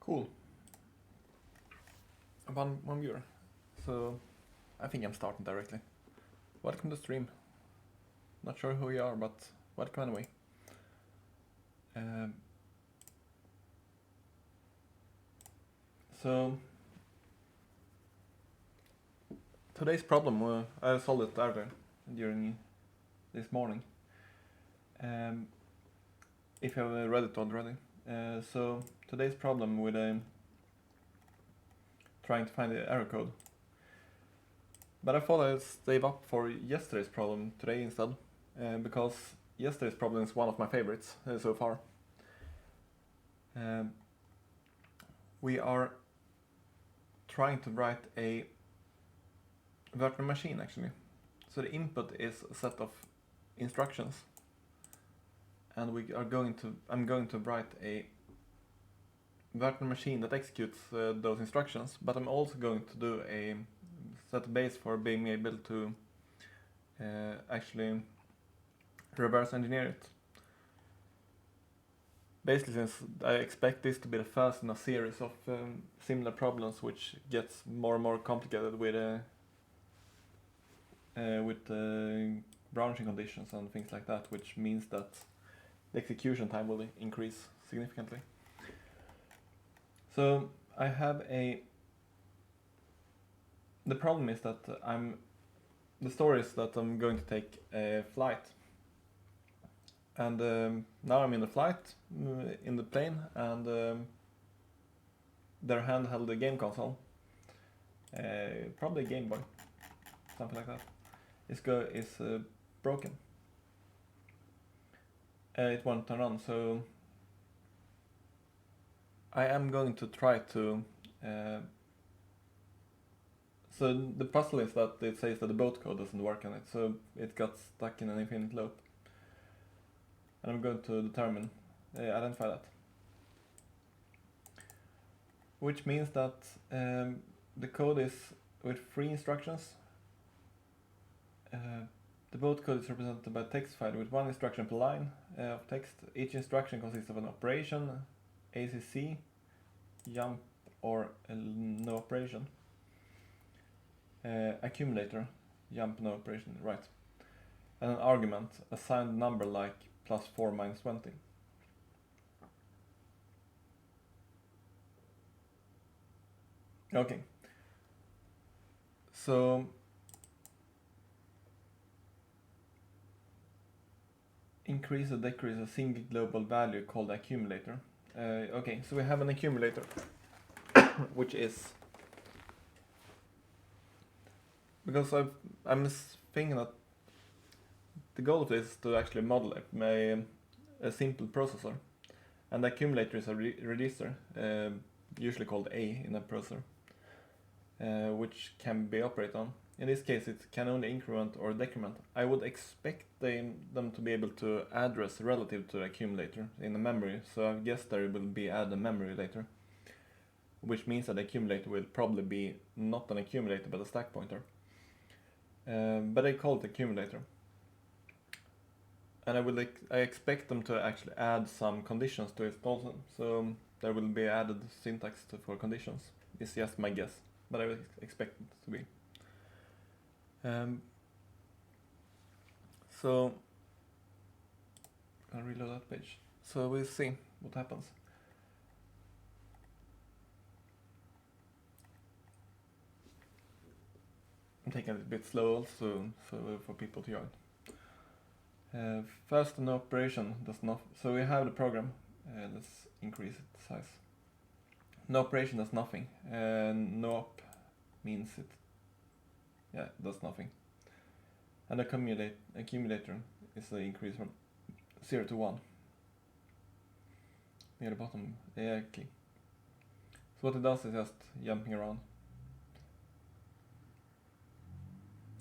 Cool. One viewer. So I think I'm starting directly. Welcome to stream. Not sure who you are, but welcome anyway. So today's problem, I solved it earlier during this morning. If you have read it already. So today's problem with trying to find the error code. But I thought I'd save up for yesterday's problem today instead, because yesterday's problem is one of my favorites so far. We are trying to write a virtual machine actually. So the input is a set of instructions, and I'm going to write a virtual machine that executes those instructions, but I'm also going to do a set a base for being able to actually reverse engineer it. Basically, since I expect this to be the first in a series of similar problems, which gets more and more complicated with branching conditions and things like that, which means that the execution time will increase significantly. So I have the problem is that the story is that I'm going to take a flight, and now I'm in the flight, in the plane, and their handheld game console, probably a Game Boy, something like that, is broken. It won't turn on, so I am going to try to so the puzzle is that it says that the boot code doesn't work on it, so it got stuck in an infinite loop. And I'm going to identify that. Which means that the code is with 3 instructions. The boot code is represented by a text file with 1 instruction per line of text. Each instruction consists of an operation, ACC, jump, or no operation. Accumulator, jump, no operation, right. And an argument, a signed number like +4 - 20. Okay. So increase or decrease a single global value called accumulator. Okay, so we have an accumulator, which is because I'm thinking that the goal of this is to actually model a simple processor, and the accumulator is a register, usually called A in a processor, which can be operated on. In this case, it can only increment or decrement. I would expect them to be able to address relative to the accumulator in the memory, so I guess there will be add a memory later, which means that the accumulator will probably be not an accumulator but a stack pointer. But I call it accumulator. And I expect them to actually add some conditions to it also, so there will be added syntax for conditions. It's just my guess, but I would expect it to be. So I'll reload that page. So we'll see what happens. I'm taking it a bit slow also, so for people to join. First, an operation does not. So we have the program. Let's increase its size. No operation does nothing. No op means it. Yeah, does nothing. And the accumulator is the increase from 0 to 1. Near the bottom. Yeah, okay. So what it does is just jumping around.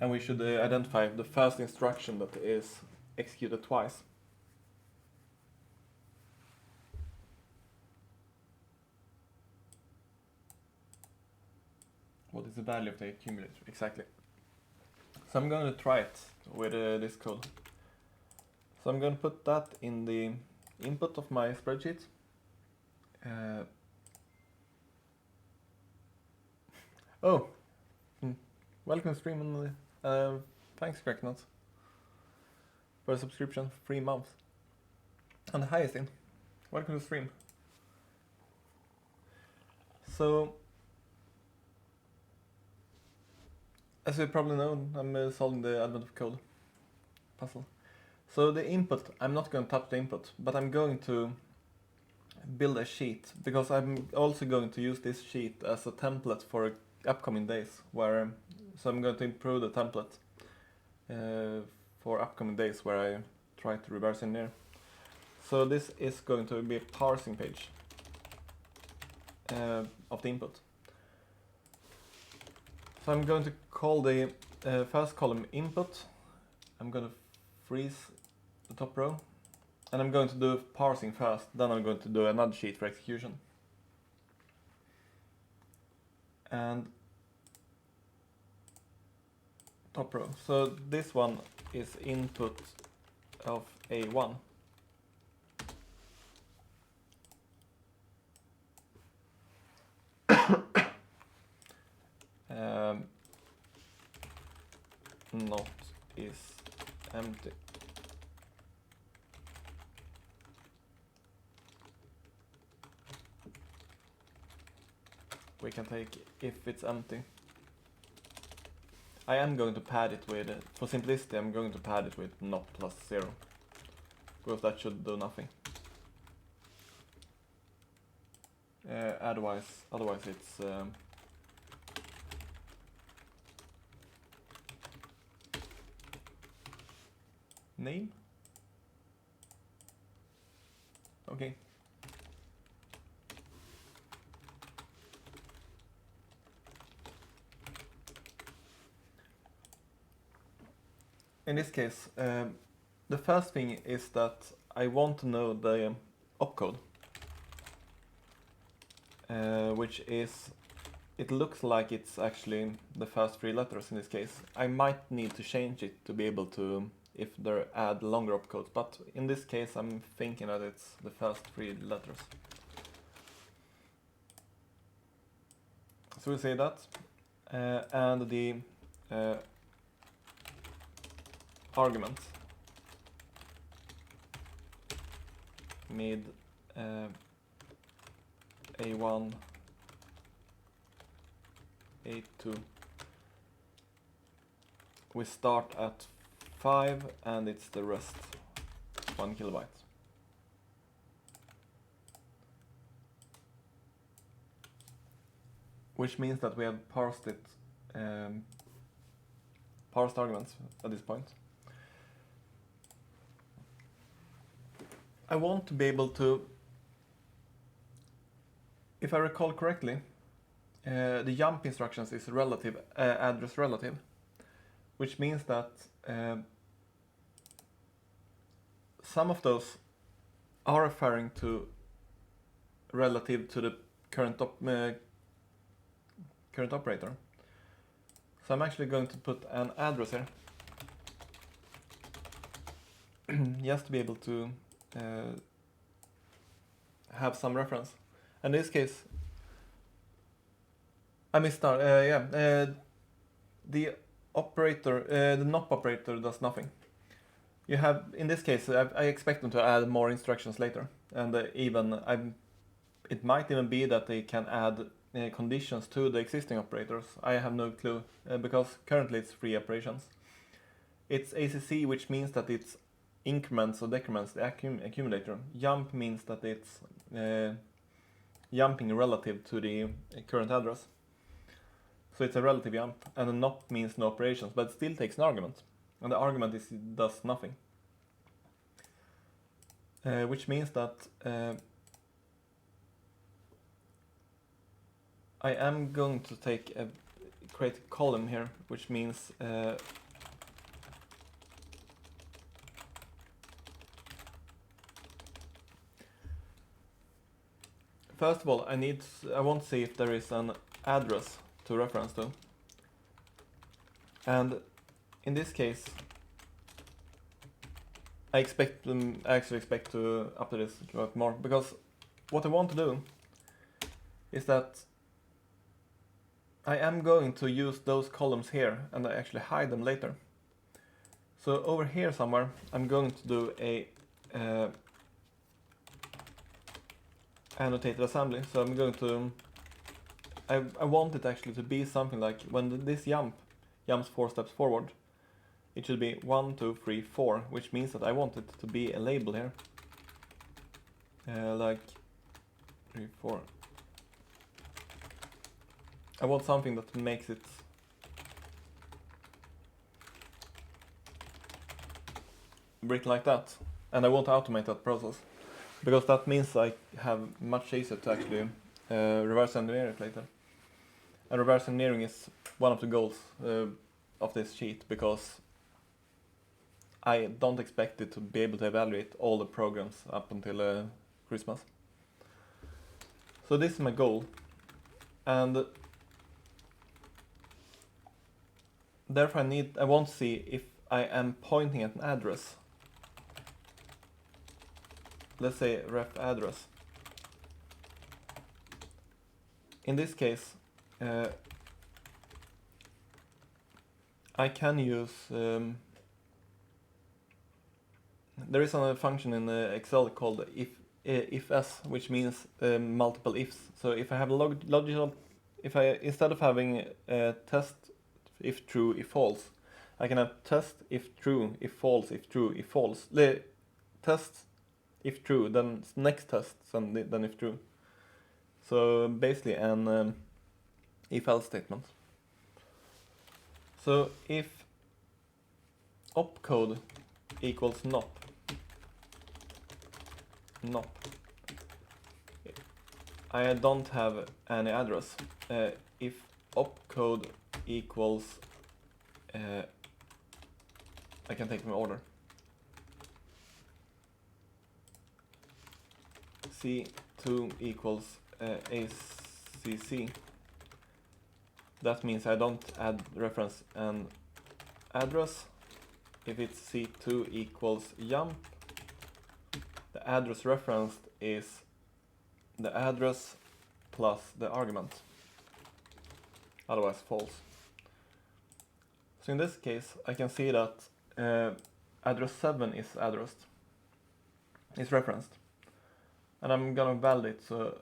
And we should identify the first instruction that is executed twice. What is the value of the accumulator? Exactly. So I'm going to try it with this code. So I'm going to put that in the input of my spreadsheet. Oh, welcome to stream and thanks Cracknut for a subscription for 3 months. And hi Estin, welcome to stream. So, as you probably know, I'm solving the advent of code puzzle. So the input, I'm not going to touch the input, but I'm going to build a sheet, because I'm also going to use this sheet as a template for upcoming days, where so I'm going to improve the template for upcoming days where I try to reverse engineer. So this is going to be a parsing page of the input. So I'm going to call the first column input. I'm going to freeze the top row, and I'm going to do parsing first, then I'm going to do another sheet for execution. And top row. So this one is input of A1. Not is empty. We can take if it's empty. I am going to pad it with, for simplicity, I'm going to pad it with not plus 0, because that should do nothing. Otherwise it's name. Okay. In this case, the first thing is that I want to know the opcode, which is, it looks like it's actually the first 3 letters in this case. I might need to change it to be able to, if they add longer opcodes, but in this case I'm thinking that it's the first 3 letters. So we say that, and the argument mid A1 A2. We start at 5 and it's the rest 1 kilobyte. Which means that we have parsed it, parsed arguments at this point. I want to be able to, if I recall correctly, the jump instructions is relative, address relative, which means that some of those are referring to relative to the current current operator. So I'm actually going to put an address here, just to be able to have some reference. In this case, I missed out. The operator, the NOP operator does nothing. You have, in this case, I expect them to add more instructions later, and it might even be that they can add conditions to the existing operators. I have no clue, because currently it's 3 operations. It's ACC, which means that it's increments or decrements the accumulator. Jump means that it's jumping relative to the current address. So it's a relative jump, and a NOP means no operations, but it still takes an argument. And the argument does nothing. Which means that I am going to create a column here, which means first of all, I want to see if there is an address to reference to. And in this case, I actually expect to update this a lot more, because what I want to do is that I am going to use those columns here and I actually hide them later. So over here somewhere I'm going to do a annotated assembly. So I'm going to I want it actually to be something like when this jumps 4 steps forward, it should be 1, 2, 3, 4, which means that I want it to be a label here. Like 3, 4. I want something that makes it written like that, and I want to automate that process because that means I have much easier to actually reverse engineer it later. And reverse engineering is one of the goals of this sheet because I don't expect it to be able to evaluate all the programs up until Christmas. So this is my goal, and therefore I want to see if I am pointing at an address. Let's say ref address. In this case, I can use there is a function in Excel called ifs, which means multiple ifs. So if I have a logical, instead of having test if true, if false, I can have test if true, if false, if true, if false. The test if true, then next test, then if true. So basically an if-else statement. So if opcode equals not, I don't have any address. If opcode equals, I can take them in order. C2 equals ACC. That means I don't add reference and address. If it's C2 equals jump, the address referenced is the address plus the argument, otherwise false. So in this case I can see that address 7 is referenced, and I'm gonna validate. So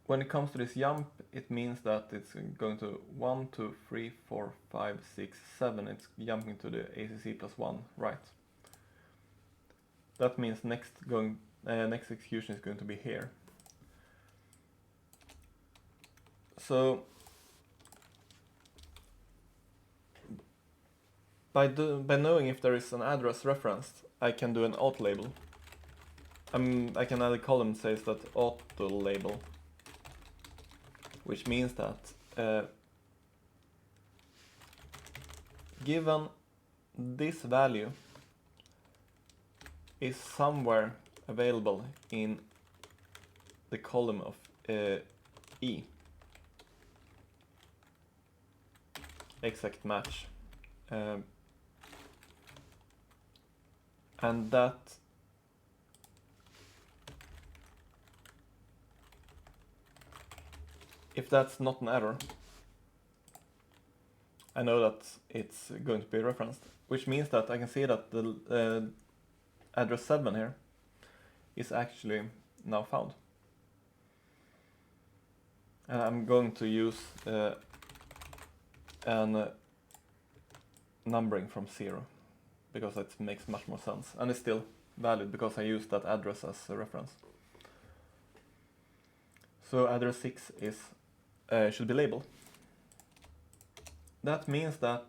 when it comes to this jump, it means that it's going to 1, 2, 3, 4, 5, 6, 7. It's jumping to the ACC plus 1, right? That means next execution is going to be here. So by knowing if there is an address referenced, I can do an auto label. I can add a column that says that auto label, which means that given this value is somewhere available in the column of E, exact match, and that if that's not an error, I know that it's going to be referenced, which means that I can see that the address 7 here is actually now found. And I'm going to use an numbering from 0, because that makes much more sense, and it's still valid because I used that address as a reference. So address 6 is should be labeled. That means that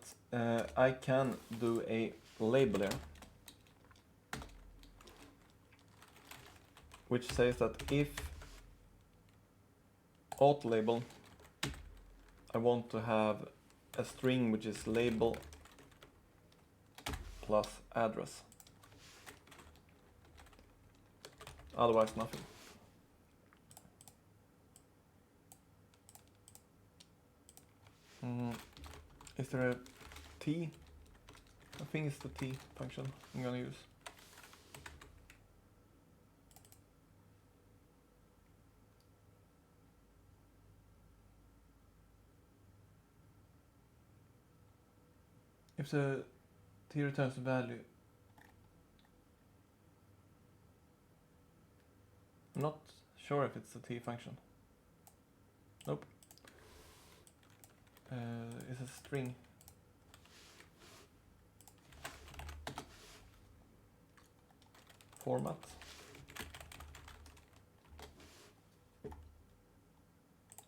I can do a label here, which says that if auto label, I want to have a string which is label plus address, otherwise nothing. Is there a T? I think it's the T function I'm gonna use. if the t returns a value, I'm not sure if it's a t function. Nope. It's a string. Format.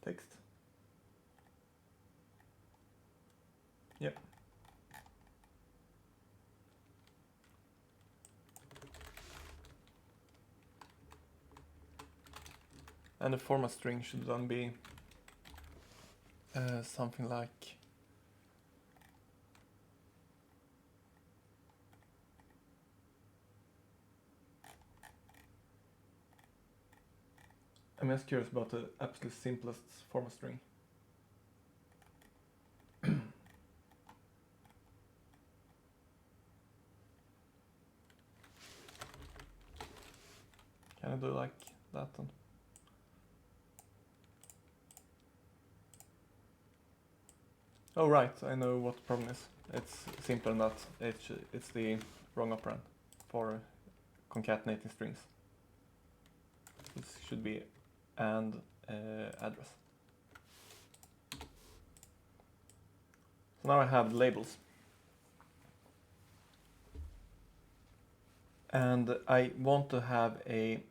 Text. Yep. And the format string should then be something like I'm just curious about the absolute simplest format string. Can I do like that then? Oh right, I know what the problem is. It's simpler than that. It's the wrong operand for concatenating strings. It should be and address. So now I have labels. And I want to have a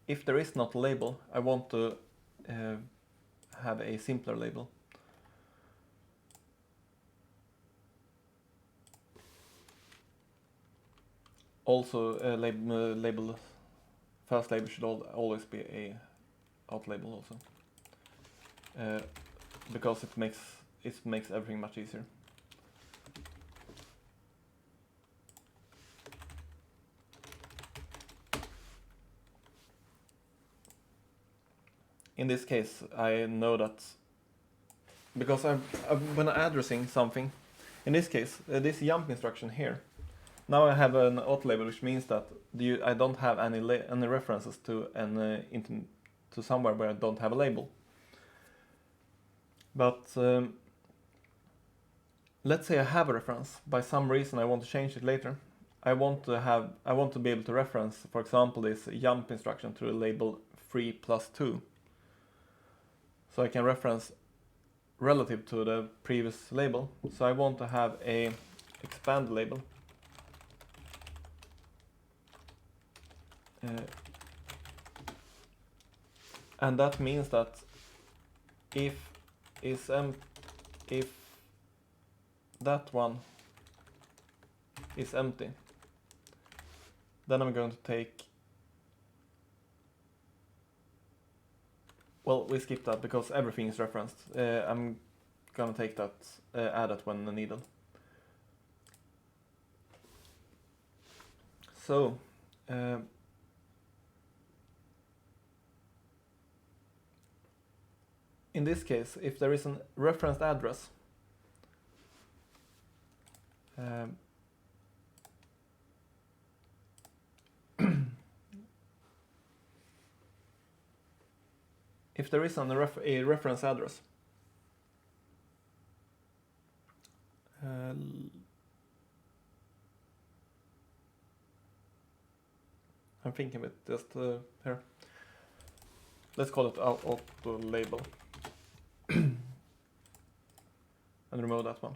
if there is not a label, I want to have a simpler label. Also, label first label should always be a out label also, because it makes everything much easier. In this case, I know that because when I'm addressing something, in this case, this jump instruction here, now I have an auto label, which means that I don't have any references to to somewhere where I don't have a label. But let's say I have a reference. By some reason, I want to change it later. I want to be able to reference, for example, this jump instruction to the label 3 + 2. So I can reference relative to the previous label. So I want to have a expand label. And that means that if that one is empty, then I'm going to take, well, we skip that because everything is referenced. I'm gonna take that, add it when needed. So in this case, if there is a referenced address, if there is a reference address, I'm thinking of it just here. Let's call it auto label and remove that one.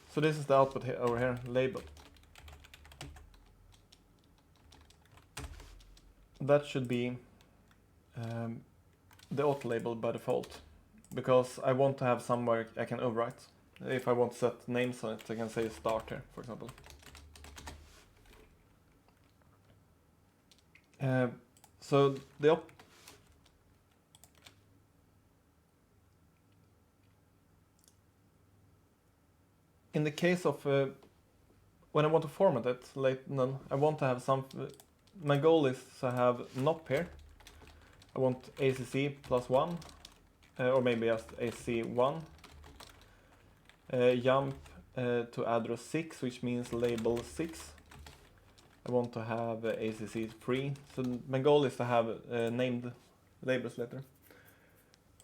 So this is the output here, over here, label. That should be the auto label by default, because I want to have somewhere I can overwrite. If I want to set names on it, I can say start here, for example. So in the case of when I want to format it, I want to have my goal is to have nop here. I want ACC +1, or maybe just AC1. Jump to address 6, which means label 6. I want to have ACC 3. So my goal is to have named labels later.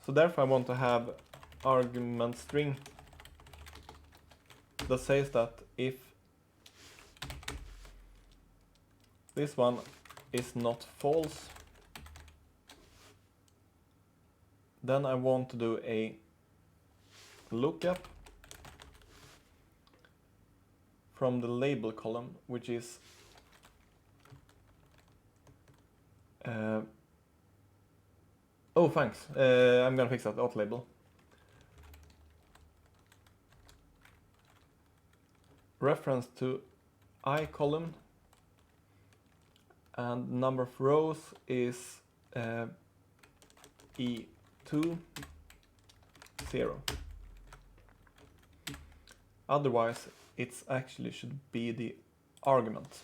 So therefore I want to have argument string that says that if this one is not false, then I want to do a lookup from the label column, which is oh, thanks. I'm gonna fix that auto label. Reference to I column, and number of rows is E2 0. Otherwise, it's actually should be the argument,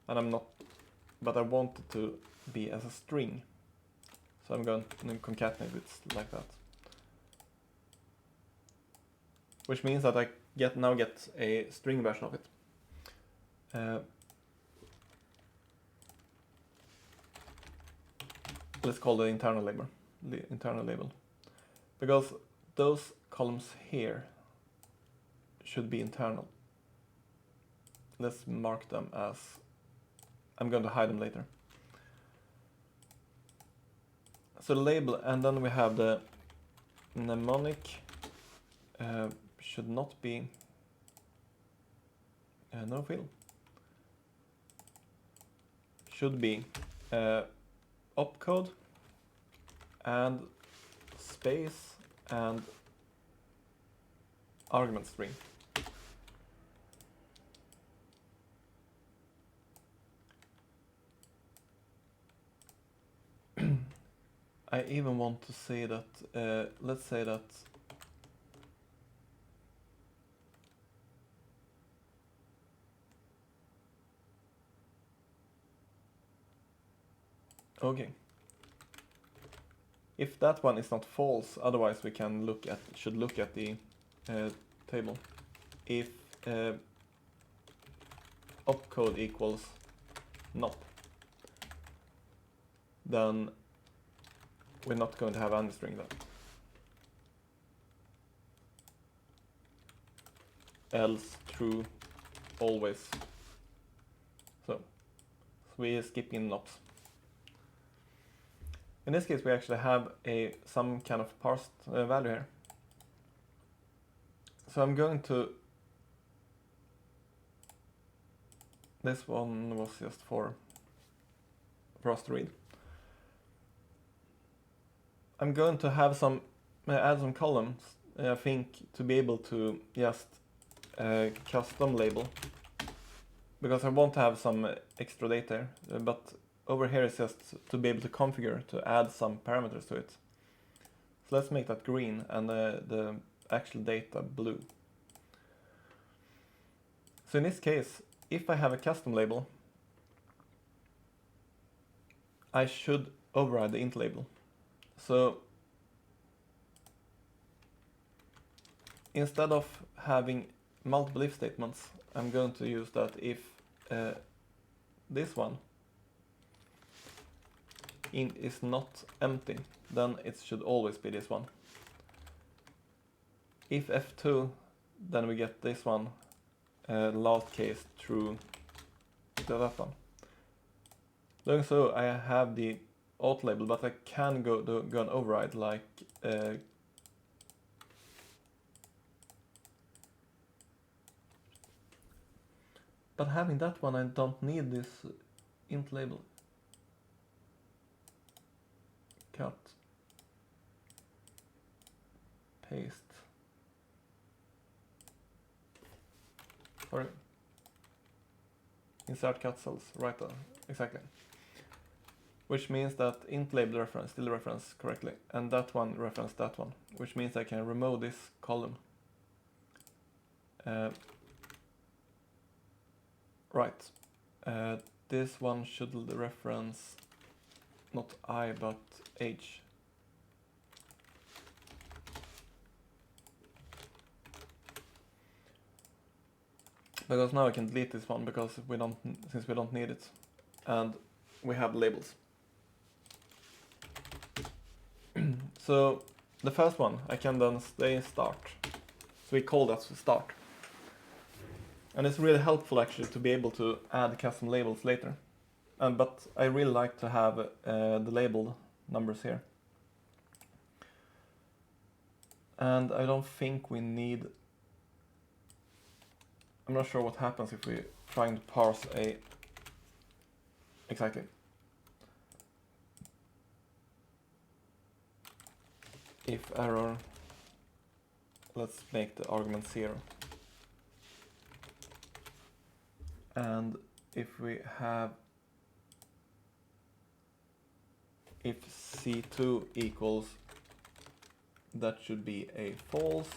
and I'm not, but I want it to be as a string. So I'm going to concatenate it like that, which means that I now get a string version of it. Let's call the internal label, because those columns here should be internal. Let's mark them as, I'm going to hide them later. So the label, and then we have the mnemonic, should not be no fill, should be opcode and space and argument string. I even want to say that, let's say that okay. If that one is not false, otherwise we can should look at the table. If opcode equals not, then we're not going to have any string then. Else true always. So we skip in nots. In this case, we actually have some kind of parsed value here. So I'm going to, this one was just for us to read. I'm going to have add some columns, I think, to be able to just custom label, because I want to have some extra data, but over here is just to be able to configure to add some parameters to it. So let's make that green and the actual data blue. So in this case, if I have a custom label, I should override the int label. So instead of having multiple if statements, I'm going to use that if this one int is not empty, then it should always be this one. If f2, then we get this one, last case true to that one. Doing so, I have the auto label, but I can go and override like but having that one, I don't need this int label. Cut, paste, sorry, insert cut cells, right there, exactly. Which means that int label reference still reference correctly, and that one reference that one, which means I can remove this column. Right, this one should reference not I but H. Because now I can delete this one because since we don't need it, and we have labels. So the first one, I can then say start. So we call that start. And it's really helpful actually to be able to add custom labels later. But I really like to have the labeled numbers here. And I don't think we need... I'm not sure what happens if we trying to parse a... Exactly. If error, let's make the argument 0. And if we have, if C2 equals, that should be a false.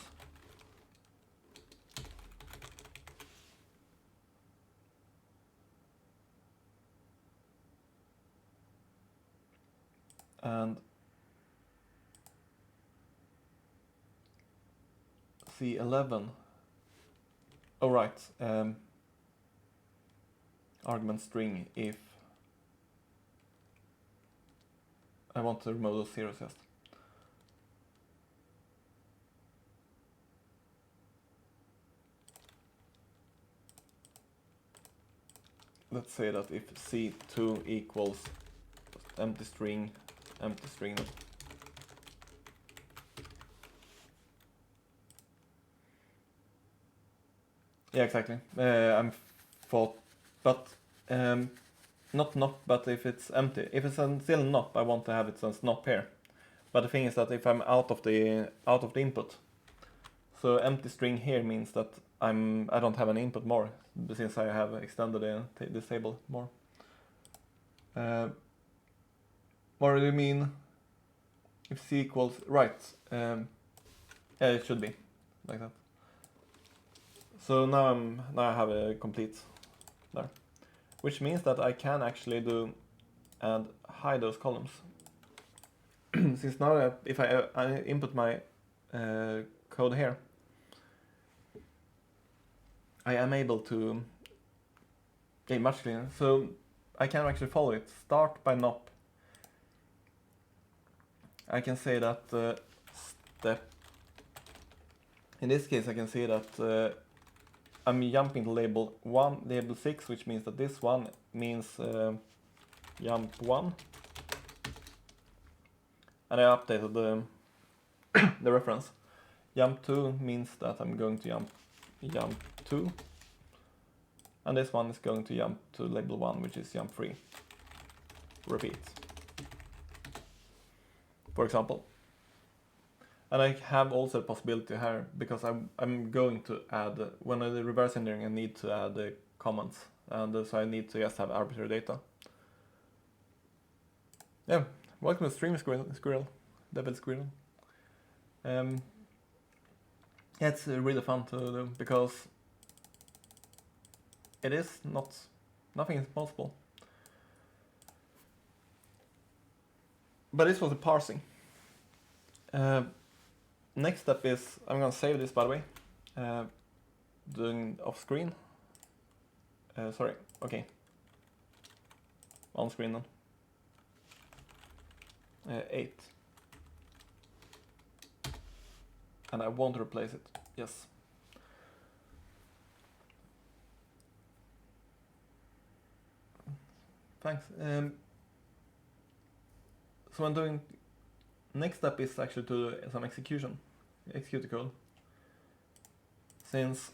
And C11, oh right, argument string if I want to remove those zeros just. Let's say that if C2 equals empty string. Yeah, exactly. I'm thought, but not nop, but if it's empty. If it's still nop, I want to have it as nop here. But the thing is that if I'm out of the input, so empty string here means that I don't have an input more since I have extended this table more. What do you mean? If C equals right? Yeah, it should be like that. So now I have a complete there, which means that I can actually do and hide those columns. Since now if I input my code here, I am able to get much cleaner. So I can actually follow it. Start by nop. I can say that step. In this case, I can say that I'm jumping to label 1, label 6, which means that this one means jump 1. And I updated the reference. Jump 2 means that I'm going to jump 2. And this one is going to jump to label 1, which is jump 3. Repeat. For example. And I have also a possibility here, because I'm going to add, when I do reverse engineering, I need to add the comments, and so I need to just have arbitrary data. Yeah, welcome to Stream Squirrel, Devil Squirrel. Yeah, it's really fun to do, because it is nothing is possible. But this was the parsing. Next step is, I'm going to save this by the way, doing off screen. Sorry, okay. On screen then. 8. And I want to replace it, yes. Thanks. So I'm doing, next step is actually to do some execute the code. Since,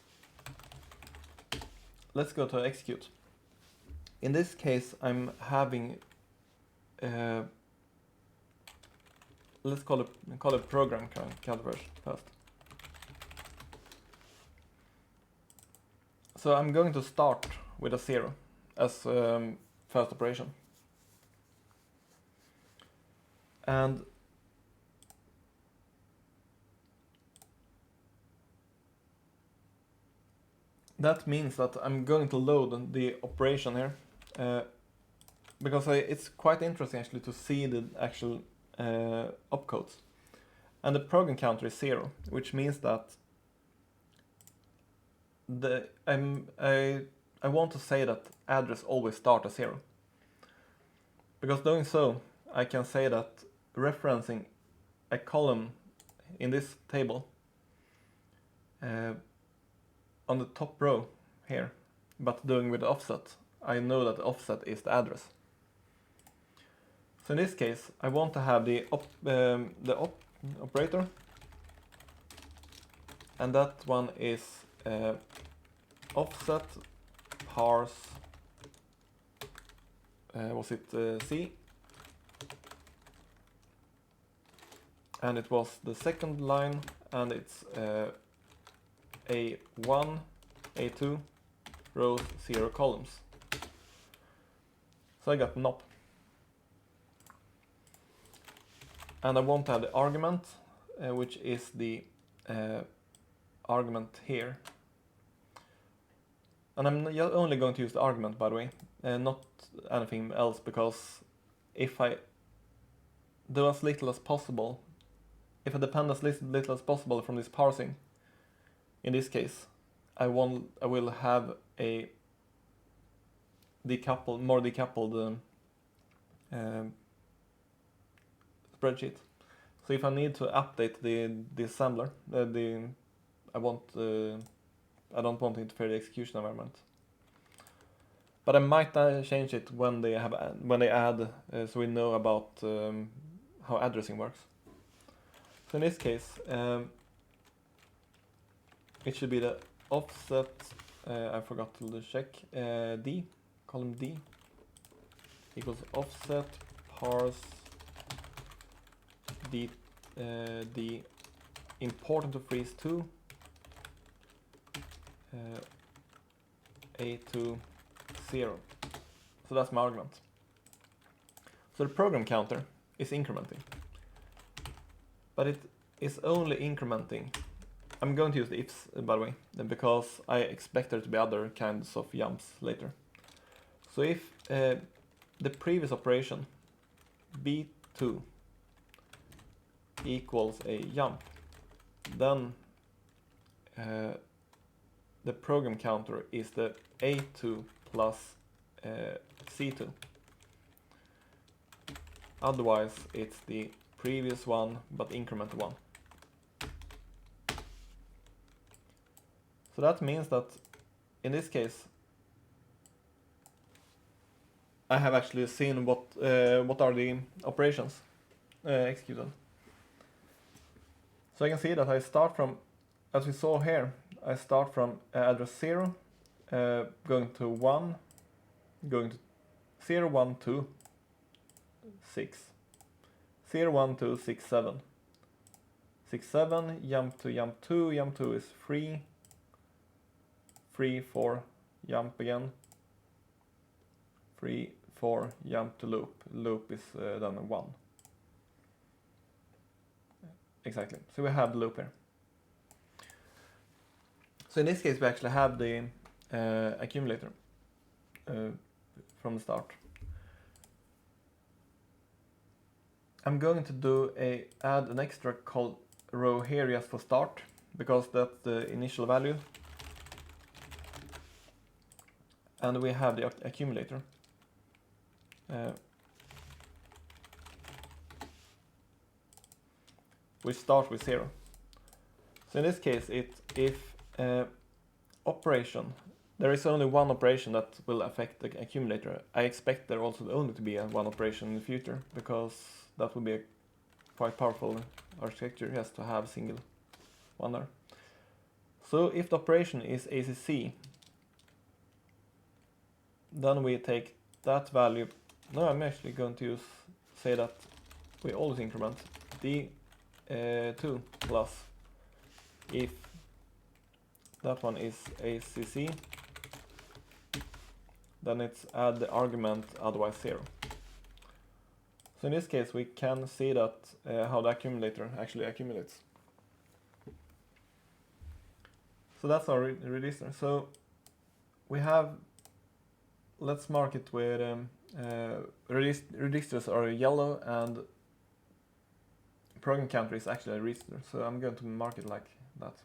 let's go to execute. In this case, I'm having, let's call it program counter first. So I'm going to start with a 0 as first operation. And that means that I'm going to load the operation here, because it's quite interesting actually to see the actual opcodes. And the program counter is 0, which means that I want to say that address always start as 0. Because doing so, I can say that referencing a column in this table on the top row here, but doing with the offset, I know that the offset is the address. So in this case, I want to have the operator, and that one is offset parse, was it C? And it was the second line, and it's A1, A2, rows, 0 columns. So I got nop. And I want to have the argument, which is the argument here. And I'm only going to use the argument, by the way, not anything else, because if I do as little as possible, if I depend as little as possible from this parsing, in this case, I will have a more decoupled spreadsheet. So if I need to update the assembler, I don't want to interfere the execution environment. But I might change it when they add, so we know about how addressing works. So in this case, it should be the offset. I forgot to check. D, column D, equals offset parse the important to freeze 2 A2 0. So that's my argument. So the program counter is incrementing, but it is only incrementing. I'm going to use the ifs, by the way, because I expect there to be other kinds of jumps later. So if the previous operation B2 equals a jump, then the program counter is the A2 plus C2. Otherwise, it's the previous one, but increment 1. So that means that in this case, I have actually seen what are the operations executed. So I can see that I start from, as we saw here, I start from address 0, going to 1, going to 0, 1, 2, 6, 0, 1, 2, 6, 7, 6, 7, jump to jump 2, jump 2 is 3, 3, 4, jump again, 3, 4, jump to loop, loop is then 1. Exactly, so we have the loop here. So in this case we actually have the accumulator from the start. I'm going to add an extra row here just for start, because that's the initial value. And we have the accumulator. We start with 0. So in this case, if operation, there is only one operation that will affect the accumulator. I expect there also only to be one operation in the future, because that would be a quite powerful architecture just to have single one there. So if the operation is ACC, then we take that value. No, I'm actually going to say that we always increment D2 plus if that one is ACC, then it's add the argument, otherwise 0. So in this case we can see that how the accumulator actually accumulates. So that's our register. So we have, let's mark it with registers are yellow and program counter is actually a register. So I'm going to mark it like that.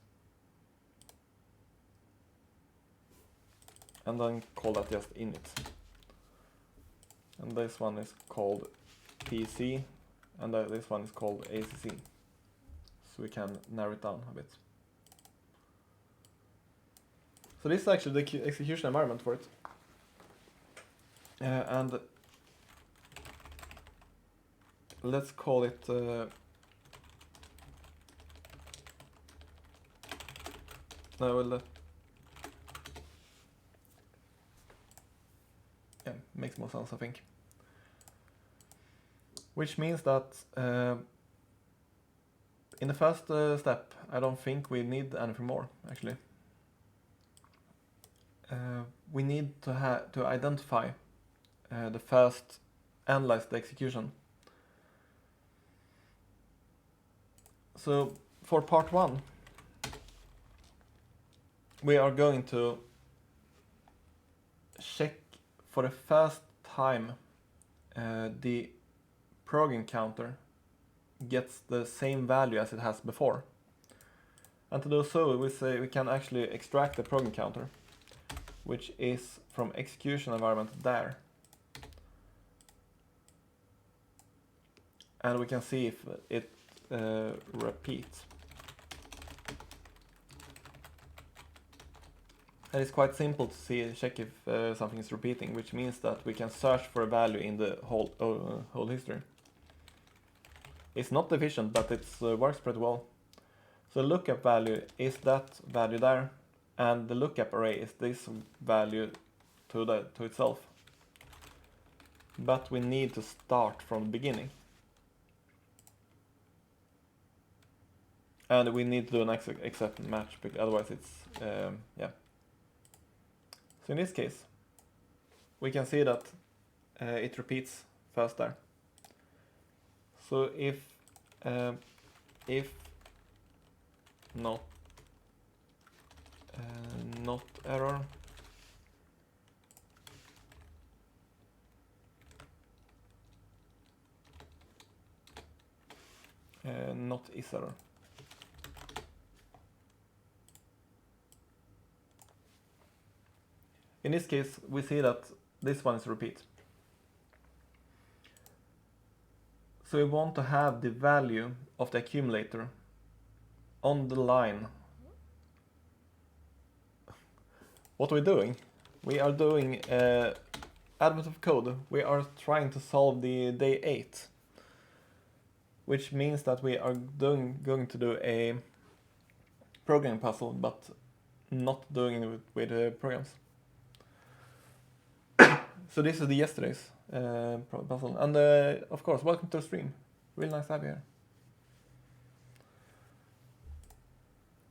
And then call that just init. And this one is called PC, and this one is called ACC. so we can narrow it down a bit. So this is actually the execution environment for it. And let's call it yeah, makes more sense, I think. Which means that in the first step, I don't think we need anything more, actually. We need to identify the first analyze the execution. So for part 1, we are going to check for the first time the program counter gets the same value as it has before. And to do so, we say we can actually extract the program counter, which is from execution environment there. And we can see if it repeats. And it's quite simple to check if something is repeating, which means that we can search for a value in the whole history. It's not efficient, but it works pretty well. So lookup value is that value there, and the lookup array is this value to itself. But we need to start from the beginning. And we need to do an except match, because otherwise it's, yeah. So in this case, we can see that it repeats first there. So if not error, not is error. In this case, we see that this one is a repeat. So we want to have the value of the accumulator on the line. What are we doing? We are doing advent of code. We are trying to solve the day 8, which means that we are going to do a programming puzzle, but not doing it with programs. So this is the yesterday's puzzle, and of course, welcome to the stream. Really nice to have you here.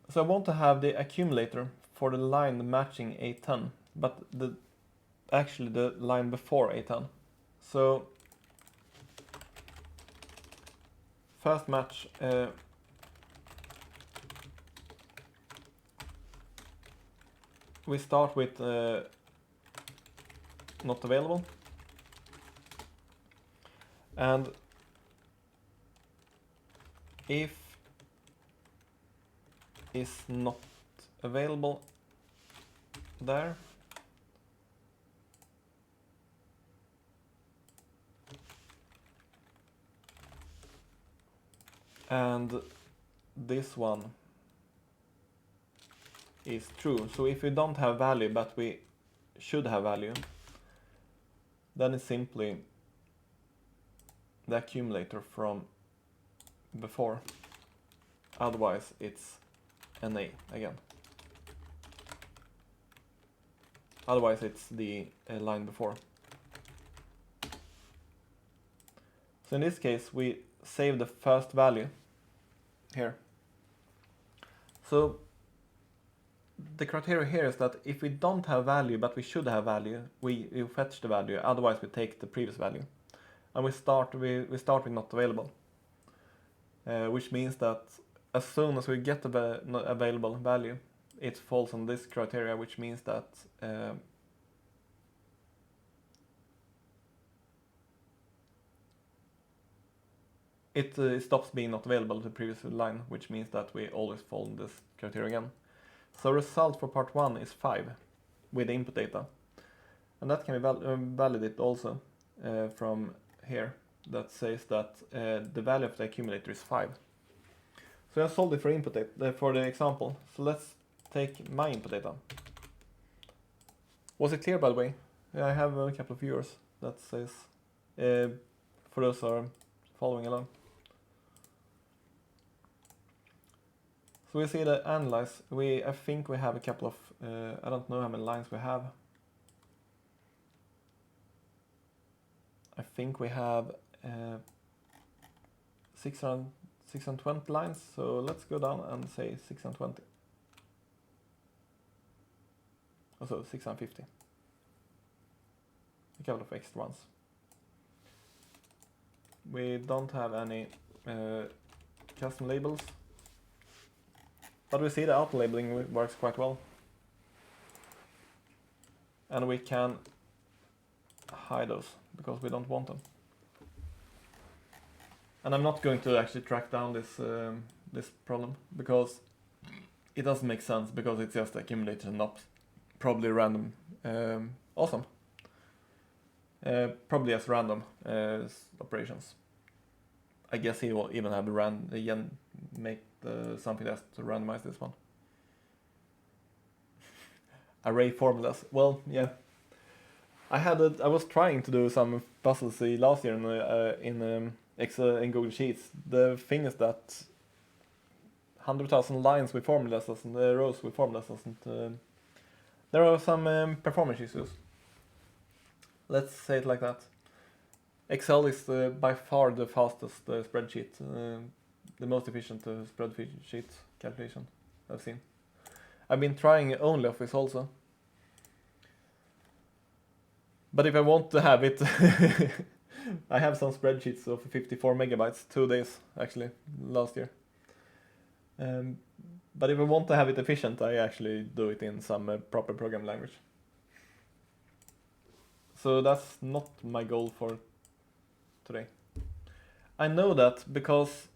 So I want to have the accumulator for the line matching A10, but actually the line before A10. So first match, we start with not available, and if is not available there, and this one is true. So if we don't have value but we should have value, then it's simply the accumulator from before. Otherwise it's NA again. Otherwise it's the line before. So in this case we save the first value here. So the criteria here is that if we don't have value but we should have value, we fetch the value, otherwise we take the previous value. And we start with not available, which means that as soon as we get the available value, it falls on this criteria, which means that it stops being not available to the previous line, which means that we always fall in this criteria again. So result for part 1 is 5 with the input data, and that can be validated also from here, that says that the value of the accumulator is 5. So So I solved it for input data, for the example. So let's take my input data. Was it clear, by the way? Yeah, I have a couple of viewers that says, for those who are following along. So we see the analyze. I think we have a couple of, I don't know how many lines we have. I think we have 620 lines, so let's go down and say 620. Also 650. A couple of extra ones. We don't have any custom labels, but we see the auto labeling works quite well. And we can hide those because we don't want them. And I'm not going to actually track down this problem because it doesn't make sense, because it's just accumulated and not probably random. Awesome. Probably as random operations. I guess he will even have the make something else to randomize this one. Array formulas. Well, yeah. I was trying to do some puzzles last year in Excel and Google Sheets. The thing is that 100,000 lines with formulas doesn't, rows with formulas doesn't. There are some performance issues. Let's say it like that. Excel is by far the fastest spreadsheet, the most efficient spreadsheet calculation I've seen. I've been trying OnlyOffice also. But if I want to have it, I have some spreadsheets of 54 megabytes, 2 days actually, last year. But if I want to have it efficient, I actually do it in some proper programming language. So that's not my goal for today. I know that because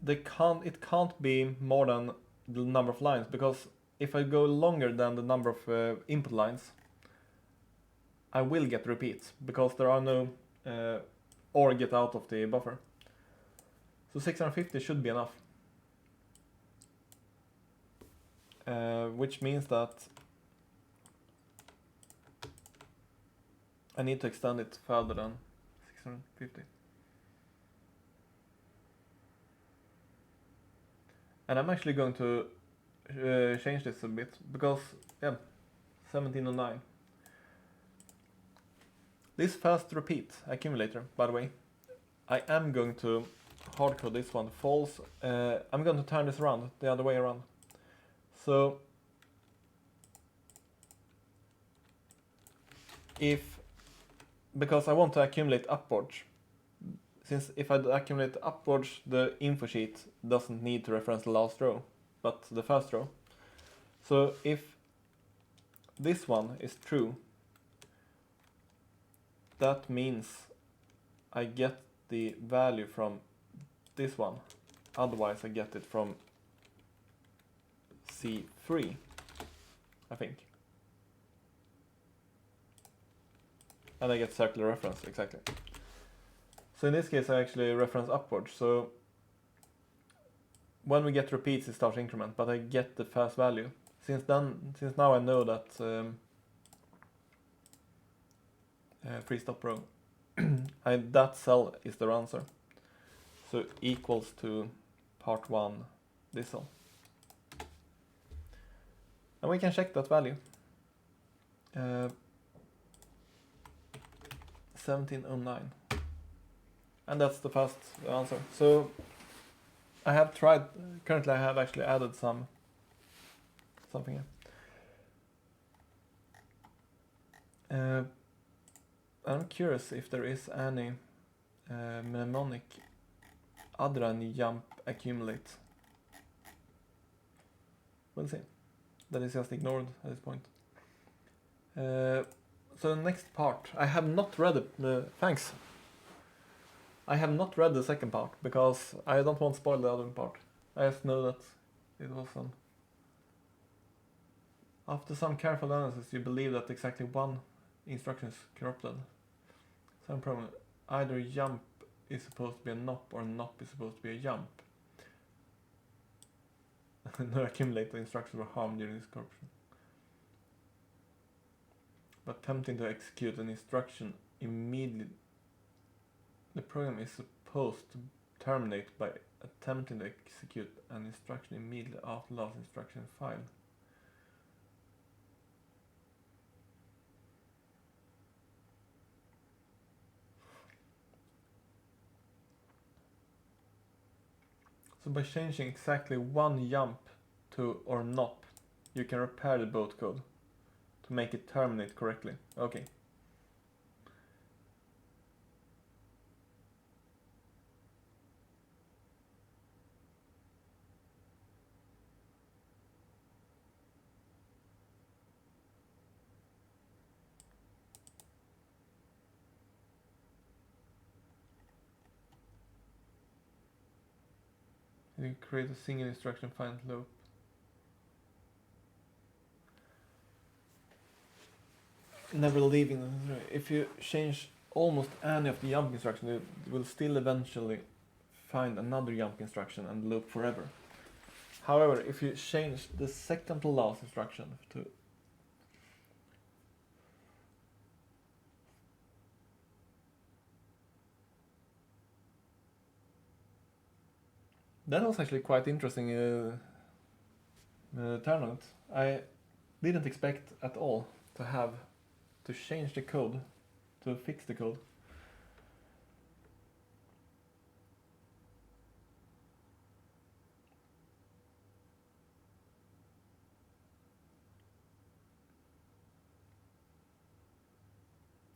it can't be more than the number of lines, because if I go longer than the number of input lines, I will get repeats because there are no or get out of the buffer. So 650 should be enough. Which means that I need to extend it further than 650. And I'm actually going to change this a bit because, yeah, 1709. This fast repeat accumulator, by the way, I am going to hardcode this one false. I'm going to turn this around, the other way around. So because I want to accumulate upwards, since if I accumulate upwards, the info sheet doesn't need to reference the last row, but the first row. So if this one is true, that means I get the value from this one. Otherwise I get it from C3, I think. And I get circular reference, exactly. So in this case I actually reference upwards, so when we get repeats it starts increment, but I get the first value. Since now I know that free stop row, that cell is the answer. So equals to part 1, this cell. And we can check that value. 1709. And that's the first answer. So I have tried, currently I have actually added something here. I'm curious if there is any mnemonic other than jump accumulate. We'll see. That is just ignored at this point. So the next part, I have not read it. Thanks. I have not read the second part because I don't want to spoil the other part. I just know that it was on. After some careful analysis, you believe that exactly one instruction is corrupted. Some problem. Either jump is supposed to be a nop or nop is supposed to be a jump. no accumulated instructions were harmed during this corruption. But attempting to execute an instruction immediately, the program is supposed to terminate by attempting to execute an instruction immediately after last instruction file. So by changing exactly one jump to or not, you can repair the boot code to make it terminate correctly. Okay. You create a single instruction find loop. Never leaving. If you change almost any of the jump instructions, it will still eventually find another jump instruction and loop forever. However, if you change the second to last instruction to that was actually quite interesting turnout. I didn't expect at all to have to change the code, to fix the code.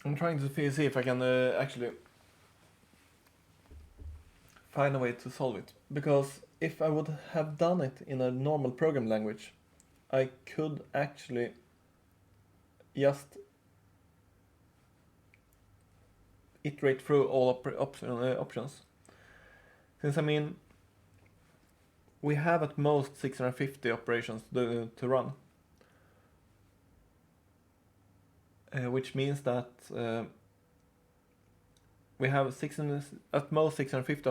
I'm trying to see if I can actually find a way to solve it. Because if I would have done it in a normal program language, I could actually just iterate through all options. Since I mean, we have at most 650 operations to run. Which means that we have at most 650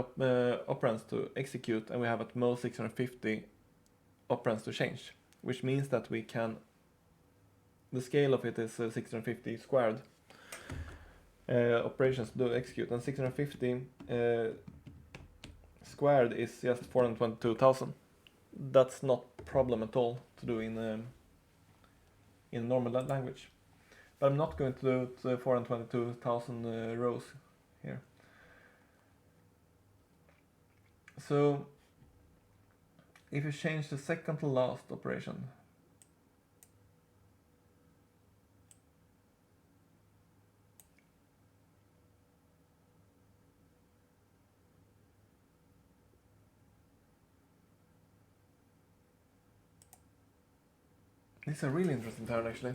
operands to execute, and we have at most 650 operands to change, which means that we can, the scale of it is 650 squared operations to execute, and 650 squared is just 422,000. That's not a problem at all to do in normal language. But I'm not going to do it 422,000 rows here. So if you change the second to last operation, this is a really interesting turn actually.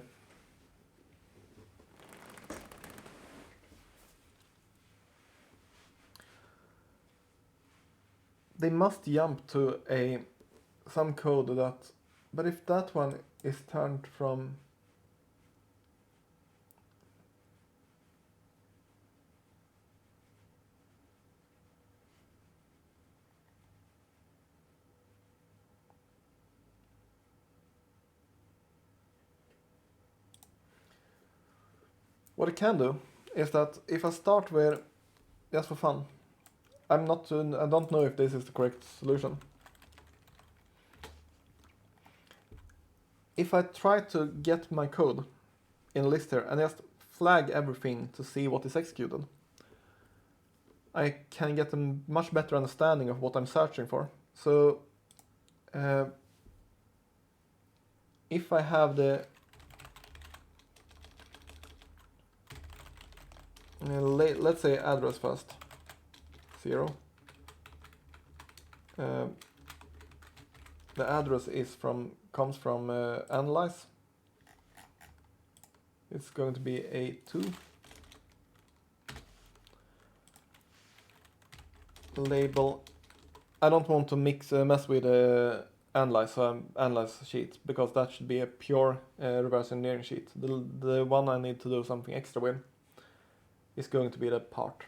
They must jump to some code that, but if that one is turned from what I can do is that if I start with, just for fun, I don't know if this is the correct solution. If I try to get my code in a list here and just flag everything to see what is executed, I can get a much better understanding of what I'm searching for. So if I have the let's say address first, 0. The address comes from analyze. It's going to be A2. Label. I don't want to mess with analyze, so analyze sheet, because that should be a pure reverse engineering sheet. The one I need to do something extra with is going to be the part.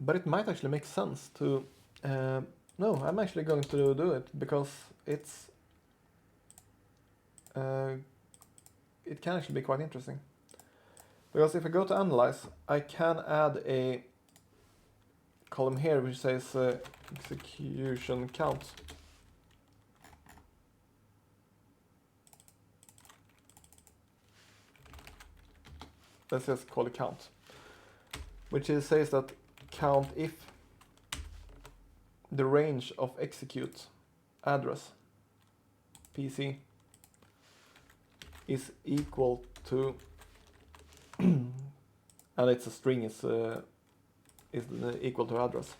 But it might actually make sense to No, I'm actually going to do it because it's it can actually be quite interesting. Because if I go to analyze, I can add a column here which says execution count. Let's just call it count, which says that count if the range of execute address PC is equal to and it's a string is equal to address.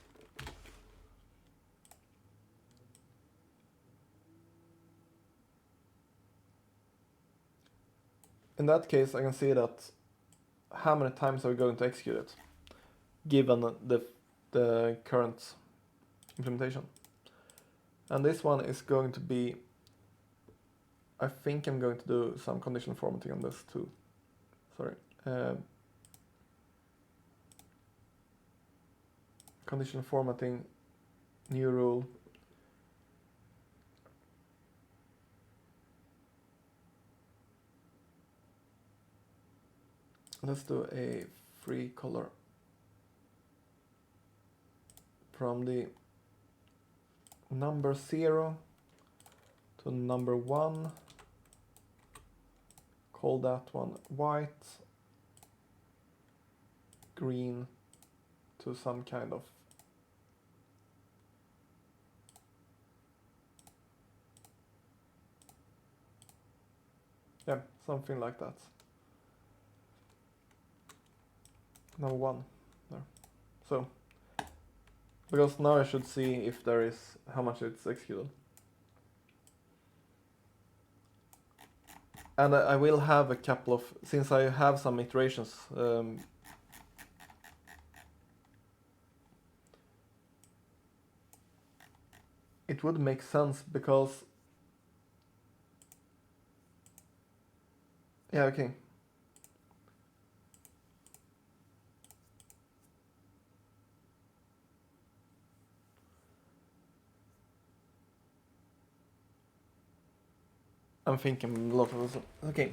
In that case, I can see that how many times are we going to execute it, given the current implementation. And this one is going to be, I think I'm going to do some conditional formatting on this too. Sorry. Conditional formatting, new rule. Let's do a free color from the number 0 to number 1. Call that one white, green to some kind of something like that. Number 1 there. So because now I should see if there is how much it's executed. And I will have a couple of, since I have some iterations, it would make sense because, yeah, okay. I'm thinking a lot of this. Okay,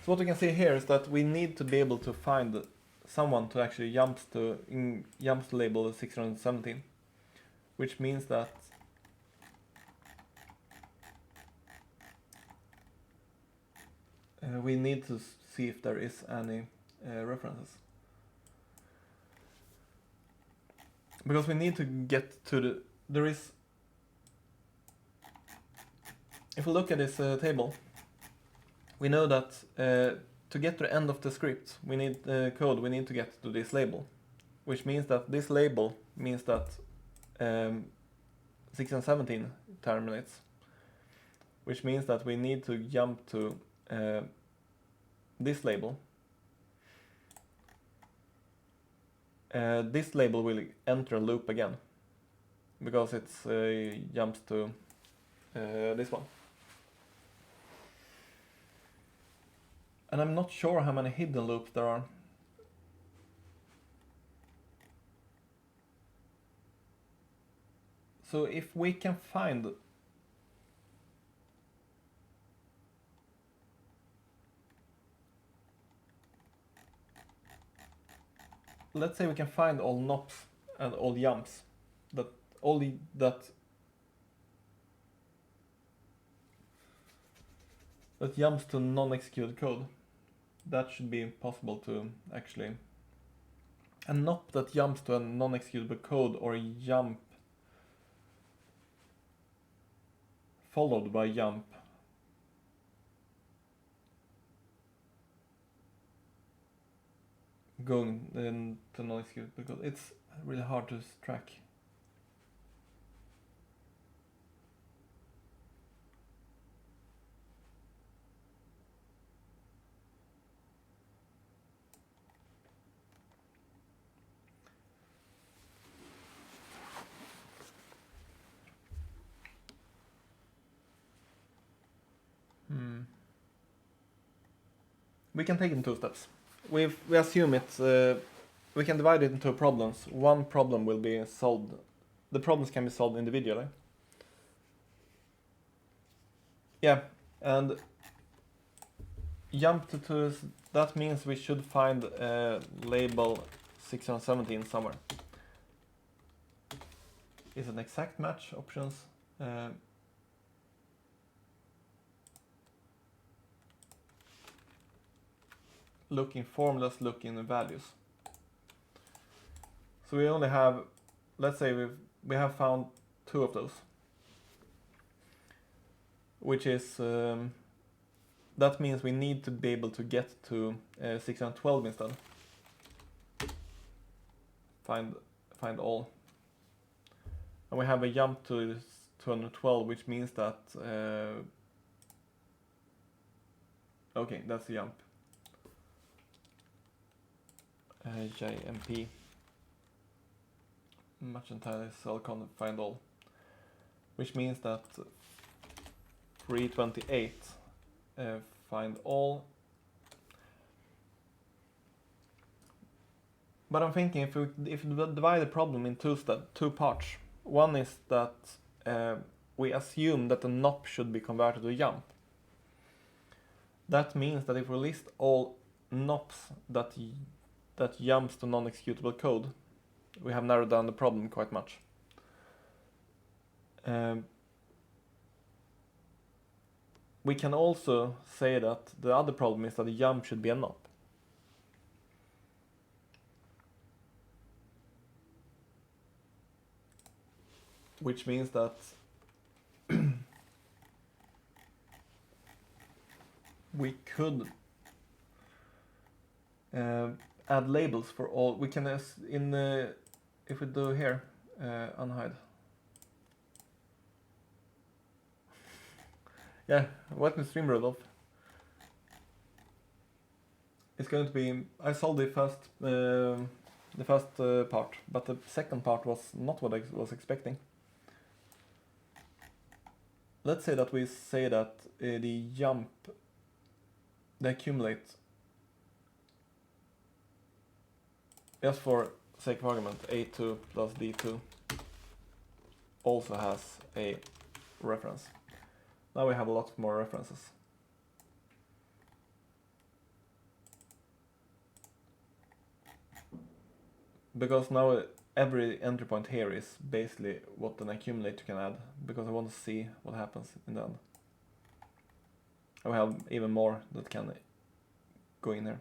so what we can see here is that we need to be able to find someone to actually jump to label 617, which means that we need to see if there is any references, because we need to get to there is. If we look at this table, we know that to get to the end of the script, we need code. We need to get to this label, which means that this label means that 617 terminates, which means that we need to jump to this label. This label will enter a loop again because it's jumps to this one. And I'm not sure how many hidden loops there are. So if we can find let's say we can find all nops and all jumps that that jumps to non-executed code. That should be possible to actually. A nop that jumps to a non-executable code or a jump followed by jump going to non-executable code. It's really hard to track. We can take it in 2 steps. We assume it's we can divide it into problems. One problem will be solved the problems can be solved individually. Yeah, and jump to that means we should find label 617 somewhere. Is an exact match options. Look in formulas, look in the values. So we only have, let's say we have found 2 of those, which is that means we need to be able to get to 612 instead. Find all, and we have a jump to 212, which means that okay, that's the jump. JMP match entirely cell can't find all, which means that 328 find all. But I'm thinking if we divide the problem in two parts. One is that we assume that the NOP should be converted to jump. That means that if we list all NOPs that jumps to non-executable code, we have narrowed down the problem quite much. We can also say that the other problem is that the jump should be a NOP. Which means that we could add labels for all. We can if we do here unhide. Yeah, welcome to stream, Rudolph. It's going to be. I solved the first part, but the second part was not what I was expecting. Let's say that we say that the jump, the accumulate, just for sake of argument, A2 plus D2 also has a reference. Now we have a lot more references. Because now every entry point here is basically what an accumulator can add, because I want to see what happens in the end. I will have even more that can go in there.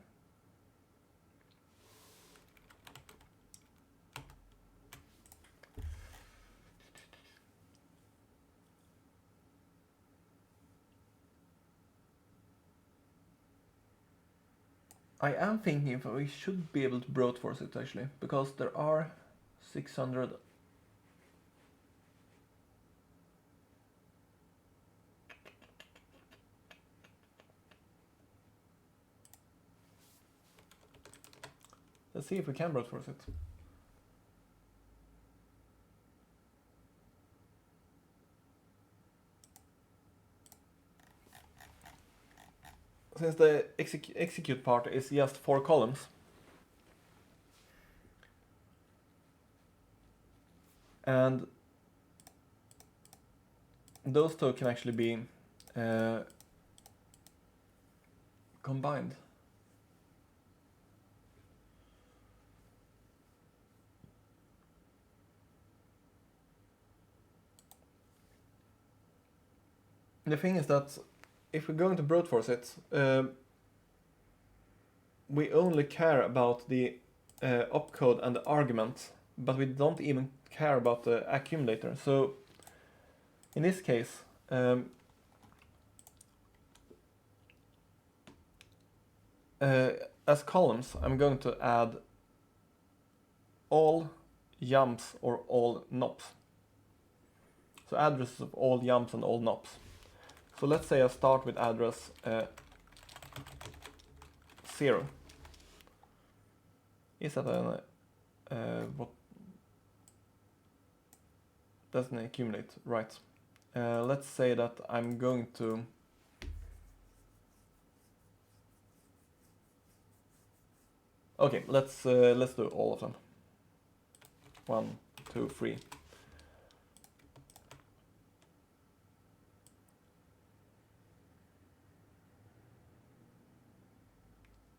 I am thinking if we should be able to brute force it actually, because there are 600. Let's see if we can brute force it. Since the execute part is just 4 columns, and those two can actually be combined. The thing is that if we're going to brute force it, we only care about the opcode and the argument, but we don't even care about the accumulator. So in this case, as columns, I'm going to add all jumps or all NOPs. So addresses of all jumps and all NOPs. So let's say I start with address 0. Is that what? Doesn't accumulate, right? Let's say that I'm going to okay. Let's do all of them. 1, 2, 3.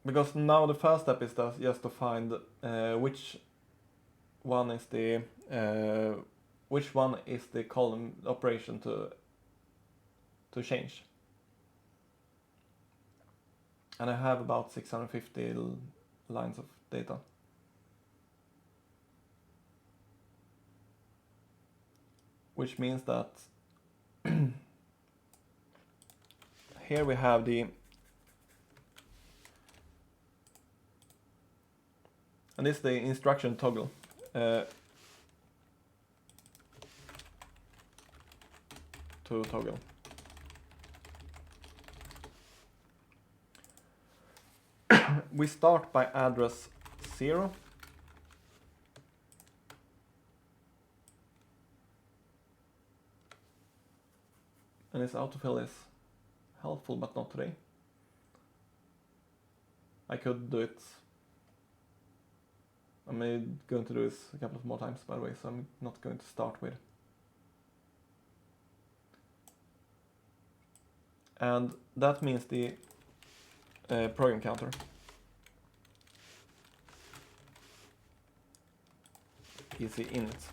because now the first step is just to find which one is the column operation to change. And I have about 650 lines of data. Which means that here we have and this is the instruction toggle. To toggle. We start by address 0. And this autofill is helpful, but not today. I could do it. I'm going to do this a couple of more times, by the way, so I'm not going to start with. And that means the program counter. Easy init.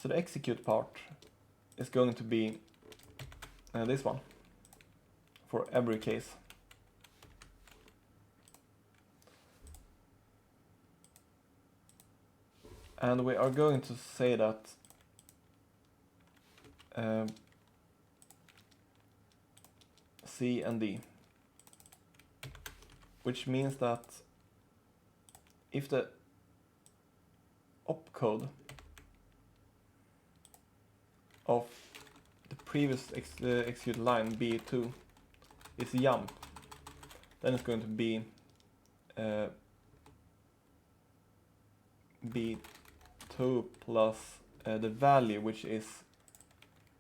So the execute part is going to be this one for every case. And we are going to say that C and D, which means that if the opcode of the previous execute line B2 is jump, then it's going to be B2 plus the value, which is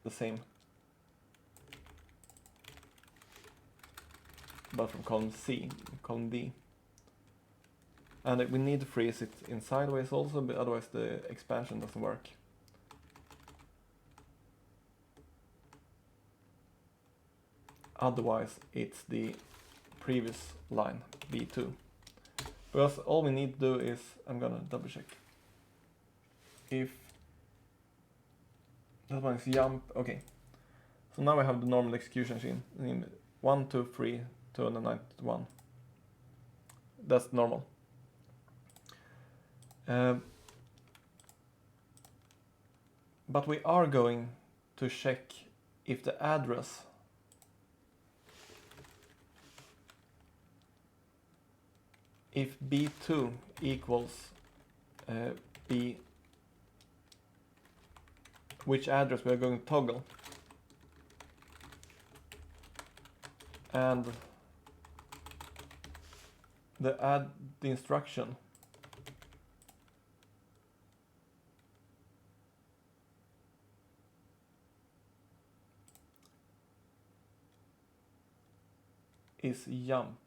the same, but from column C, column D. And we need to freeze it in sideways also, but otherwise the expansion doesn't work. Otherwise it's the previous line, B2. Because all we need to do is, I'm gonna double check. If that one is jump, okay. So now we have the normal execution machine in 1, 2, 3, 291. That's normal. But we are going to check if the address if B2 equals B, which address we are going to toggle, and the instruction is jump.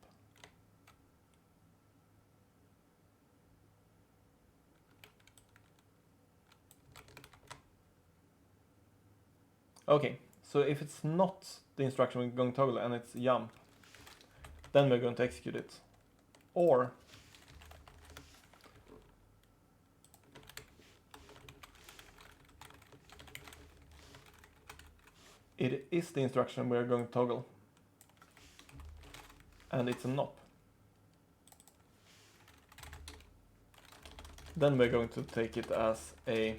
Okay, so if it's not the instruction we're going to toggle and it's jump, then we're going to execute it. Or it is the instruction we're going to toggle and it's a NOP. Then we're going to take it as a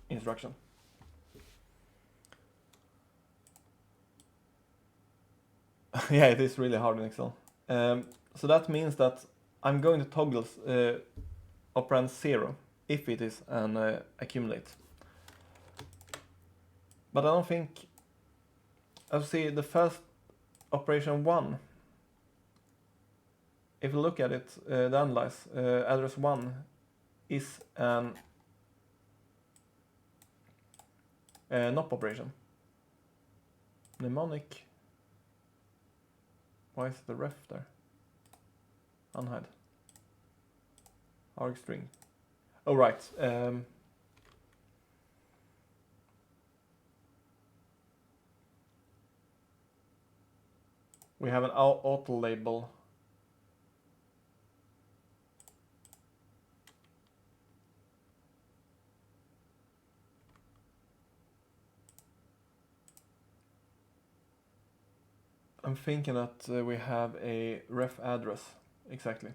instruction. Yeah, it is really hard in Excel. So that means that I'm going to toggle operand 0 if it is an accumulate. But I don't think, I'll see the first operation 1. If you look at it, the analyze, address 1 is an NOP operation. Mnemonic. Why is the ref there? Unhide. Arg string. Oh, right. we have an auto label. I'm thinking that we have a ref address, exactly.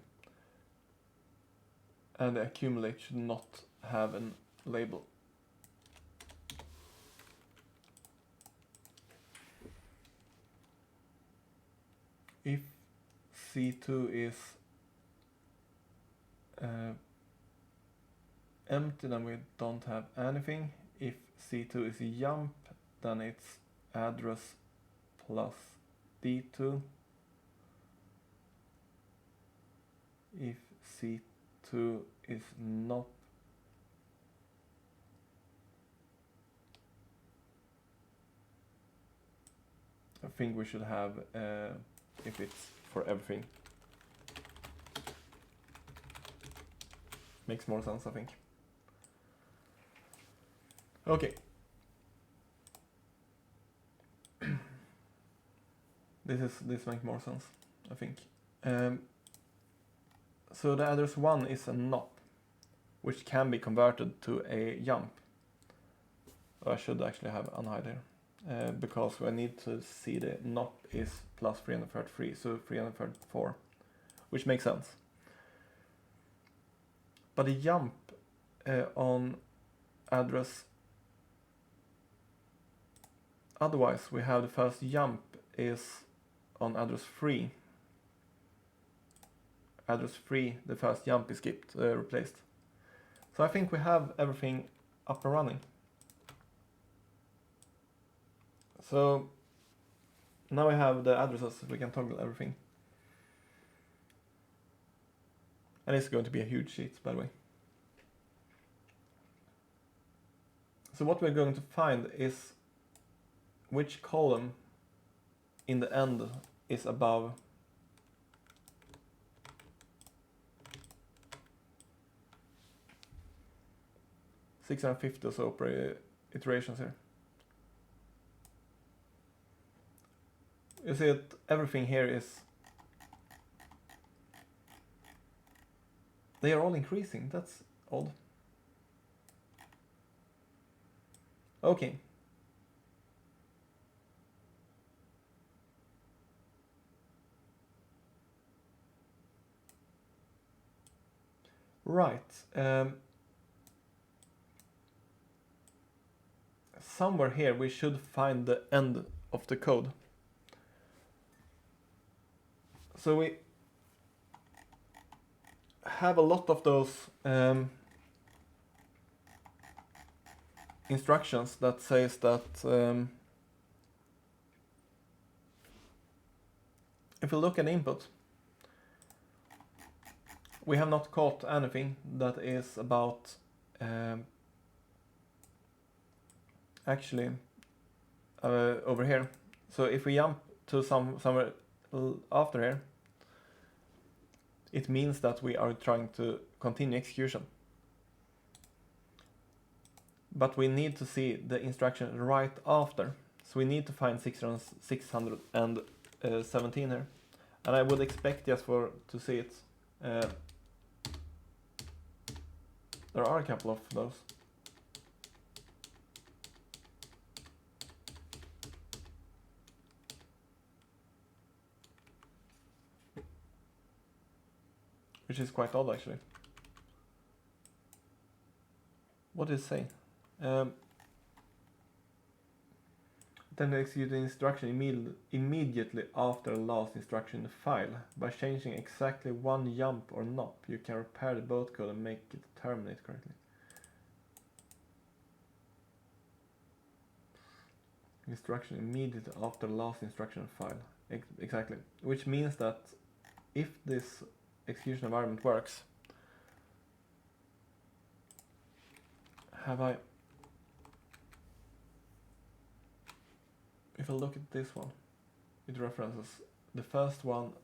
And the accumulate should not have a label. If C2 is empty, then we don't have anything. If C2 is a jump, then it's address plus D2. If C2 is not I think we should have if it's for everything. Makes more sense, I think. Okay. This makes more sense, I think. So the address 1 is a NOP, which can be converted to a jump. I should actually have unhide here, because I need to see the NOP is plus 333, so 334, which makes sense. But the jump on address, otherwise we have the first jump is on address 3. Address 3, the first jump is skipped, replaced. So I think we have everything up and running. So now we have the addresses, we can toggle everything. And it's going to be a huge sheet, by the way. So what we're going to find is which column in the end is above $650 or so per iterations here. You see that everything here is, they are all increasing, that's odd. Okay. Right. Somewhere here we should find the end of the code. So we have a lot of those instructions that says that if we look at input, we have not caught anything that is about actually over here. So if we jump to somewhere after here, it means that we are trying to continue execution. But we need to see the instruction right after. So we need to find 617 here. And I would expect just to see it. There are a couple of those. Which is quite odd, actually. What does it say? Then execute the instruction immediately after the last instruction in the file. By changing exactly one jump or NOP, you can repair the boot code and make it terminate correctly. Instruction immediately after the last instruction in the file. Exactly. Which means that if this execution environment works, if I look at this one, it references the first one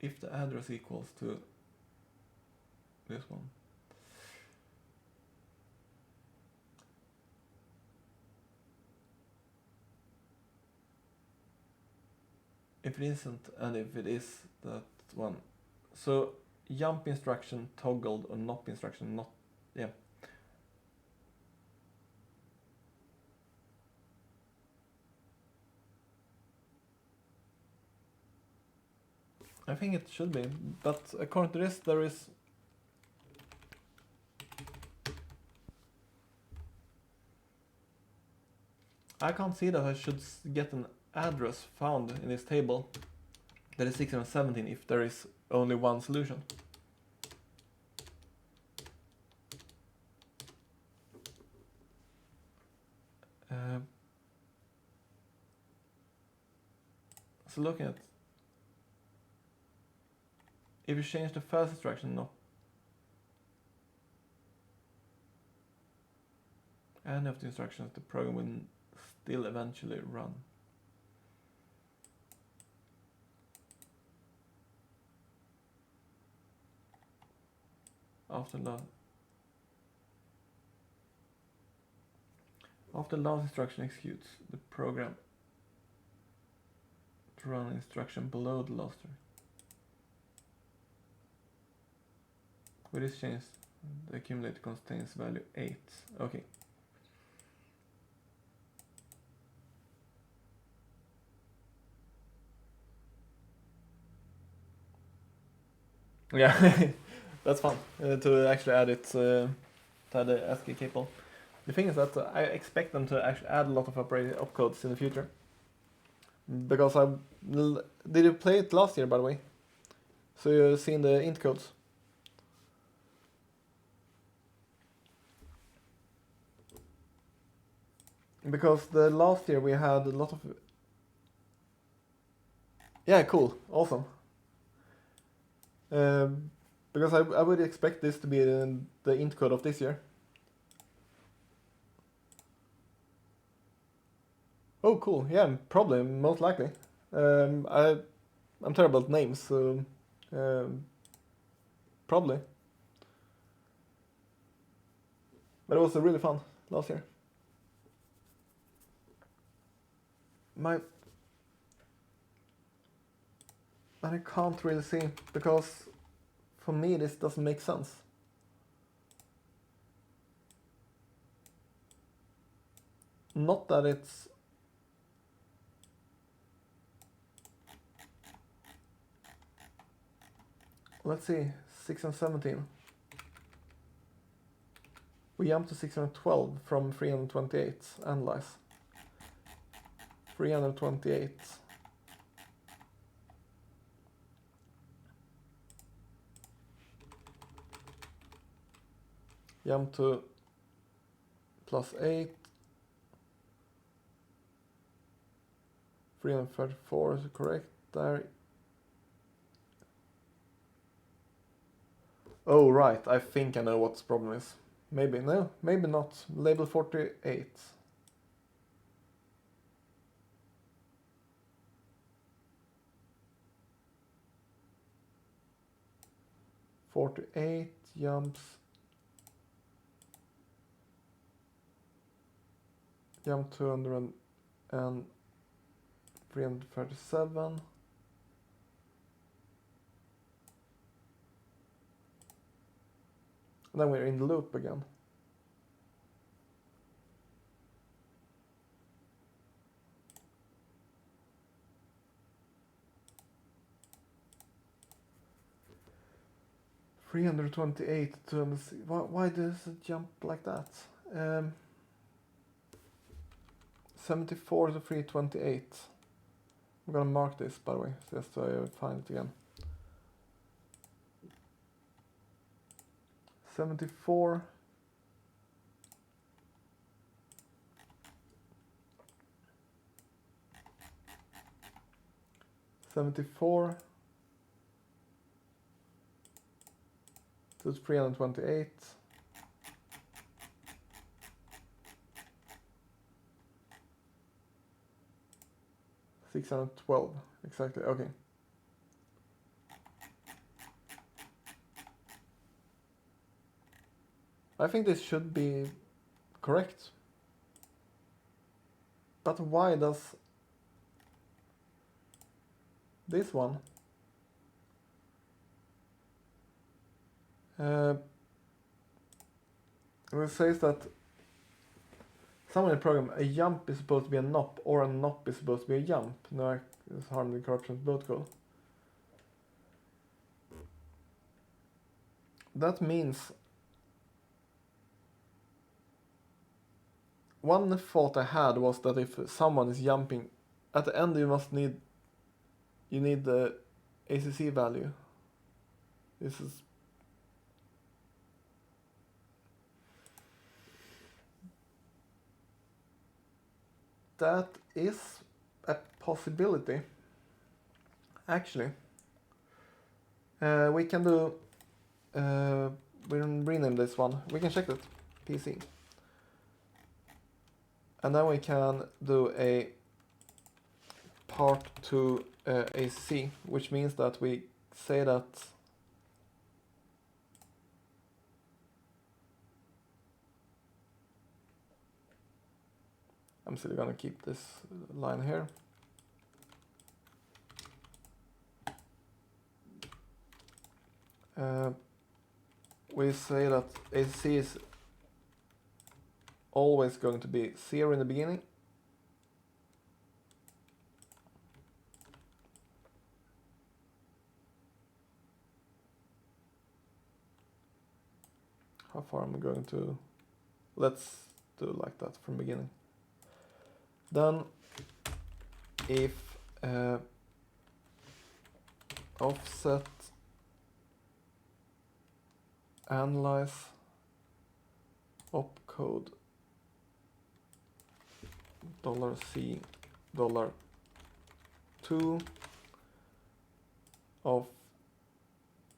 if the address equals to this one. If it isn't, and if it is, that one. So jump instruction toggled or not instruction, not, yeah. I think it should be, but according to this, there is. I can't see that I should get an address found in this table that is 617 if there is only one solution. So looking at, if you change the first instruction, no. Any of the instructions, the program will still eventually run. After last instruction executes, the program to run an instruction below the last one. With this change, the accumulator contains value 8. Okay. Yeah, that's fun to actually add it to the ASCII cable. The thing is that I expect them to actually add a lot of opcodes in the future. Because did you play it last year, by the way? So you've seen the int codes. Because the last year we had a lot of. Yeah, cool, awesome. Because I would expect this to be the int code of this year. Oh, cool. Yeah, probably, most likely. I'm terrible at names, so probably. But it was really fun last year. And I can't really see, because for me this doesn't make sense. Not that it's. Let's see, 617. We jump to 612 from 328. Analyze. 328. Jump to +8. 334 is correct there. Oh, right, I think I know what the problem is. Maybe, no, maybe not. Label 48. 48 jump to 200 and 337. And then we're in the loop again. $328 to why does it jump like that? 74 to 328. I'm gonna mark this, by the way, just so I find it again. 74. To 328. 612, exactly, okay. I think this should be correct. But why does this one, it says that somewhere in the program a jump is supposed to be a nop or a nop is supposed to be a jump. No, it's harmony corruption both code. That means one thought I had was that if someone is jumping at the end, you need the ACC value. This is that is a possibility. Actually, we can do. We can rename this one. We can check that PC, and then we can do a part to ACC, which means that we say that I'm still gonna keep this line here. We say that ACC is always going to be 0 in the beginning. How far am I going to? Let's do it like that from beginning. Then if offset analyze opcode $C $2 of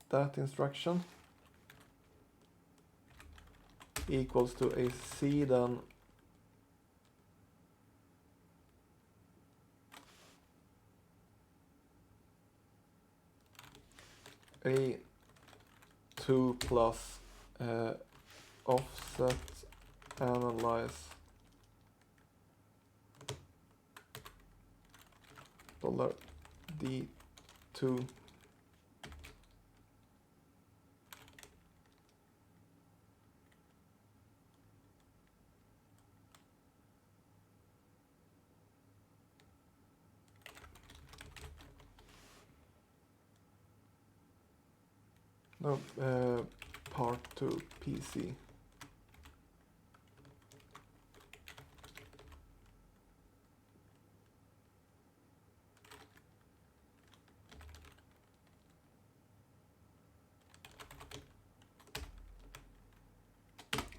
that instruction equals to a C, then A2 plus offset analyze $D2 no part to PC.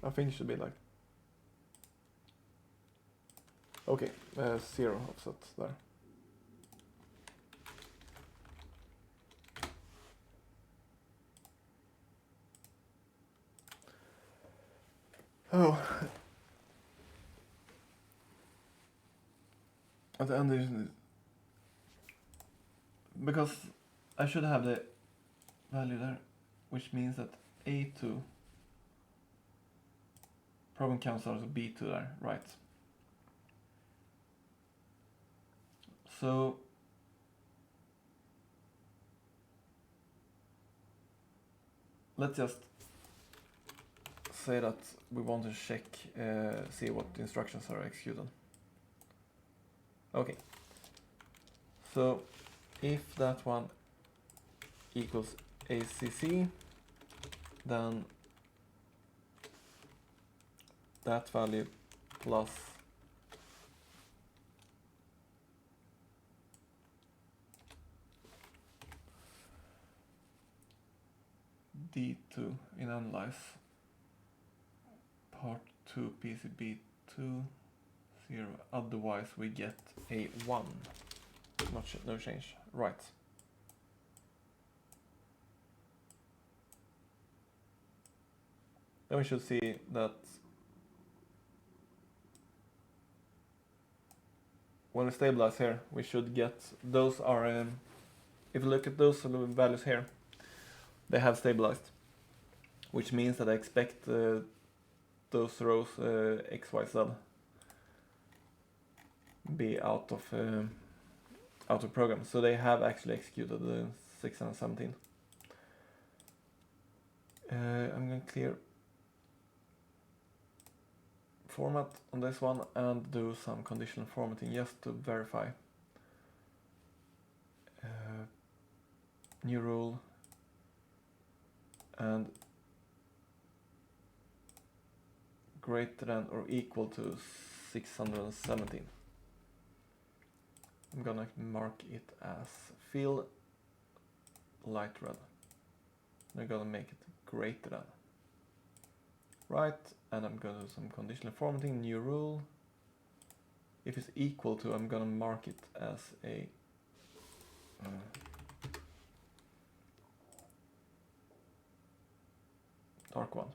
I think it should be like, okay, 0 offset there. Oh, at the end, because I should have the value there, which means that A2 problem counts out as B2 there, right? So let's just say that we want to check, see what instructions are executed. Okay, so if that one equals ACC, then that value plus D2 in analyze part 2 PCB2 0, otherwise we get a 1. No change, right. Then we should see that when we stabilize here, we should get those are, if you look at those values here, they have stabilized, which means that I expect those rows X, Y, Z be out of out of program. So they have actually executed the 617. I'm going to clear format on this one and do some conditional formatting just to verify. New rule and greater than or equal to 617. I'm gonna mark it as fill light red. I'm gonna make it greater than. Right, and I'm gonna do some conditional formatting, new rule. If it's equal to, I'm gonna mark it as a dark one.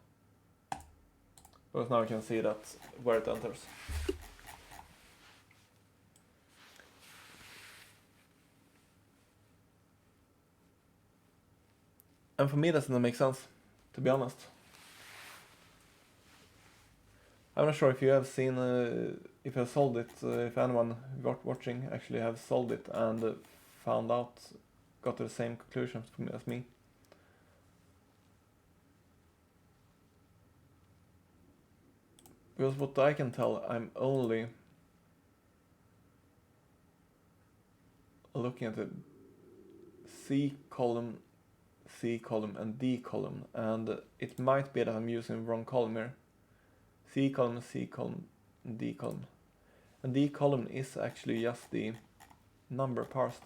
Because now you can see that where it enters. And for me that doesn't make sense, to be honest. I'm not sure if you have seen, if you have solved it, if anyone watching actually have solved it and found out, got to the same conclusion as me. Because what I can tell, I'm only looking at the C column, and D column, and it might be that I'm using the wrong column here. C column, D column. And D column is actually just the number parsed.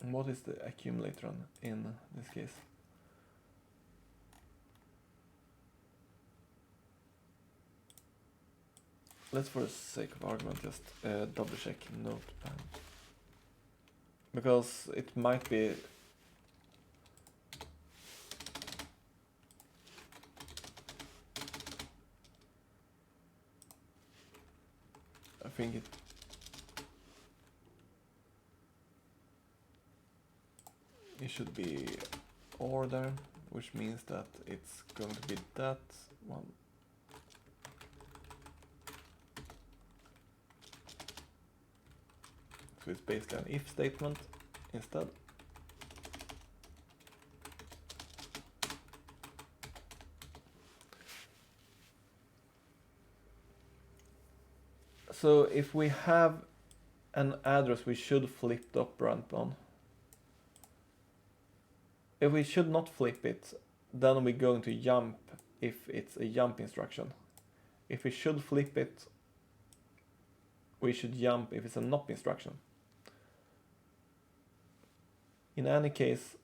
And what is the accumulator in this case? Let's, for the sake of argument, just double check notepad. Because it might be I think it should be order, which means that it's going to be that one. So it's basically an if statement instead. So if we have an address we should flip the operand on. If we should not flip it, then we're going to jump if it's a jump instruction. If we should flip it, we should jump if it's a NOP instruction. In any case,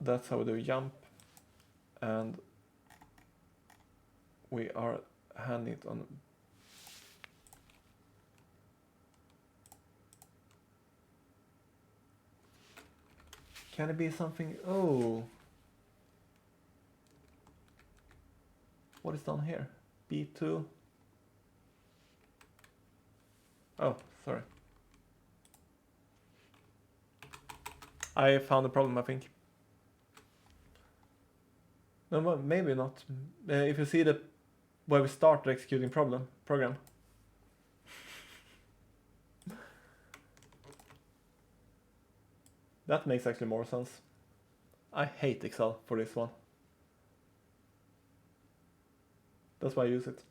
that's how we do jump, and we are handing it on. Can it be something? Oh, what is down here? B2. Oh, sorry. I found a problem, I think. No, maybe not. If you see the where we start the executing program. That makes actually more sense. I hate Excel for this one. That's why I use it.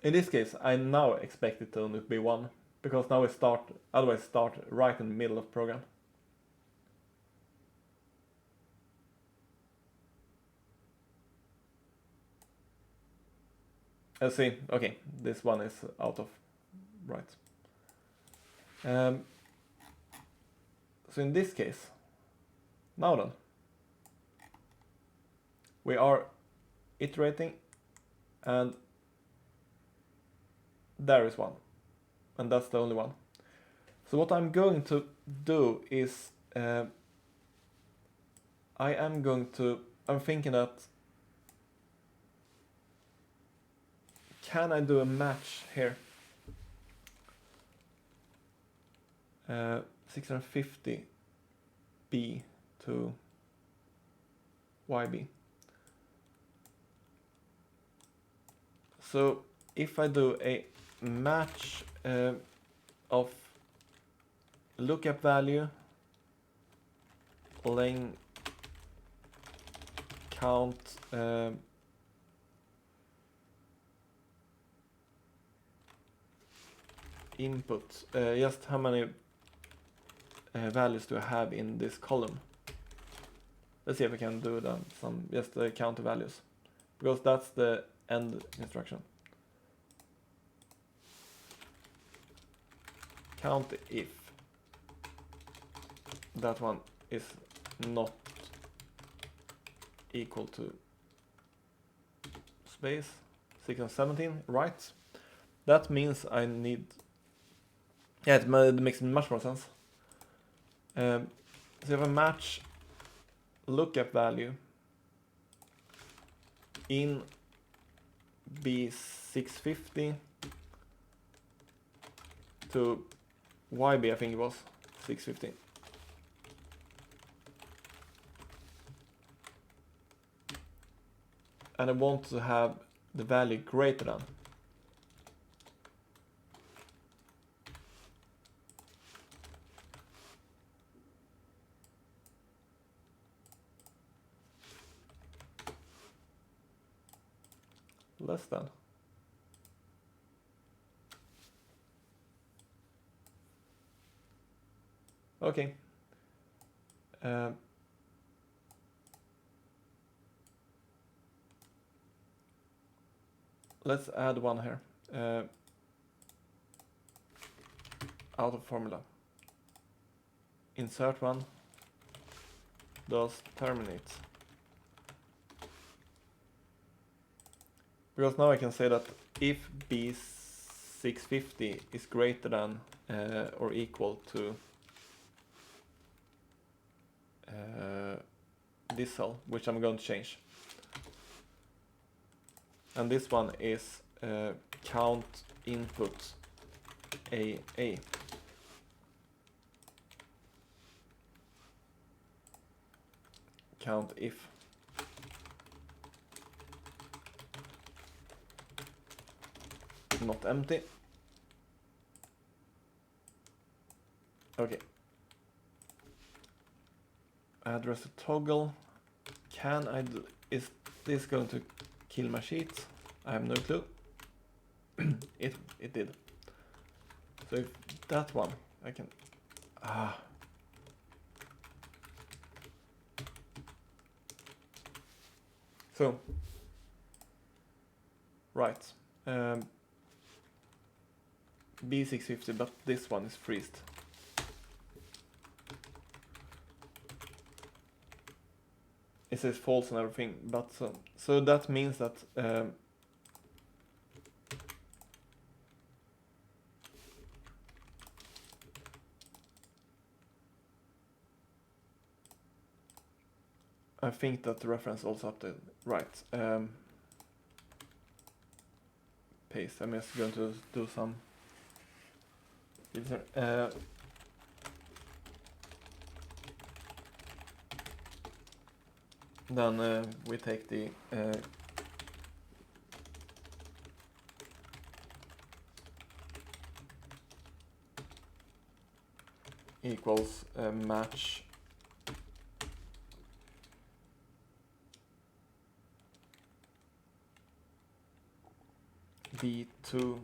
In this case, I now expect it to only be 1, because now we otherwise start right in the middle of the program. Let's see, okay, this one is out of right. So in this case, now then, we are iterating, and there is 1, and that's the only one. So what I'm going to do is, I'm thinking that, can I do a match here? 650 B to YB. So if I do a match of lookup value, len count input, just how many values do I have in this column. Let's see if I can do some just count the values, because that's the end instruction. Count if that one is not equal to space 6 and 17, right? That means I need, yeah, it makes much more sense. So if I match lookup value in B650 to YB, I think it was 650. And I want to have the value greater than. Less than. Okay. Let's add one here. Out of formula. Insert one. Does terminate. Because now I can say that if B650 is greater than or equal to this cell, which I'm going to change. And this one is count input AA. Count if. Not empty. Okay. Address a toggle. Can I do, is this going to kill my sheet? I have no clue. It did. So if that one I can so right. B650, but this one is freezed. It says false and everything, but so that means that I think that the reference also updated. Right. Paste. I'm just going to do some. Then we take the equals match B2.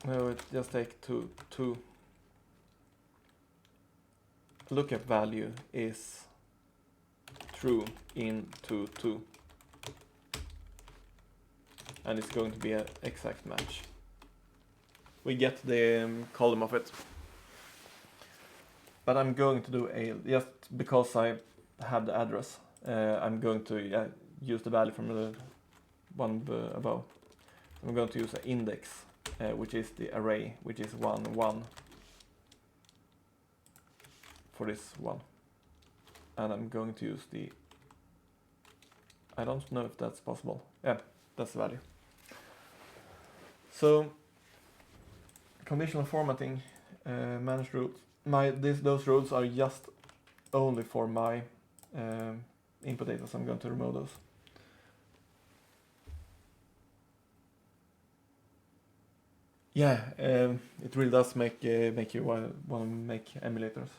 No, it just take two. Lookup value is true into 2, and it's going to be an exact match. We get the column of it, but I'm going to do just because I have the address, I'm going to use the value from the one above. I'm going to use an index, which is the array, which is 1 1 for this one. And I'm going to use the, I don't know if that's possible. Yeah, that's the value. So conditional formatting, manage rules. Those rules are just only for my input data, so I'm going to remove those. Yeah, it really does make you want to make emulators.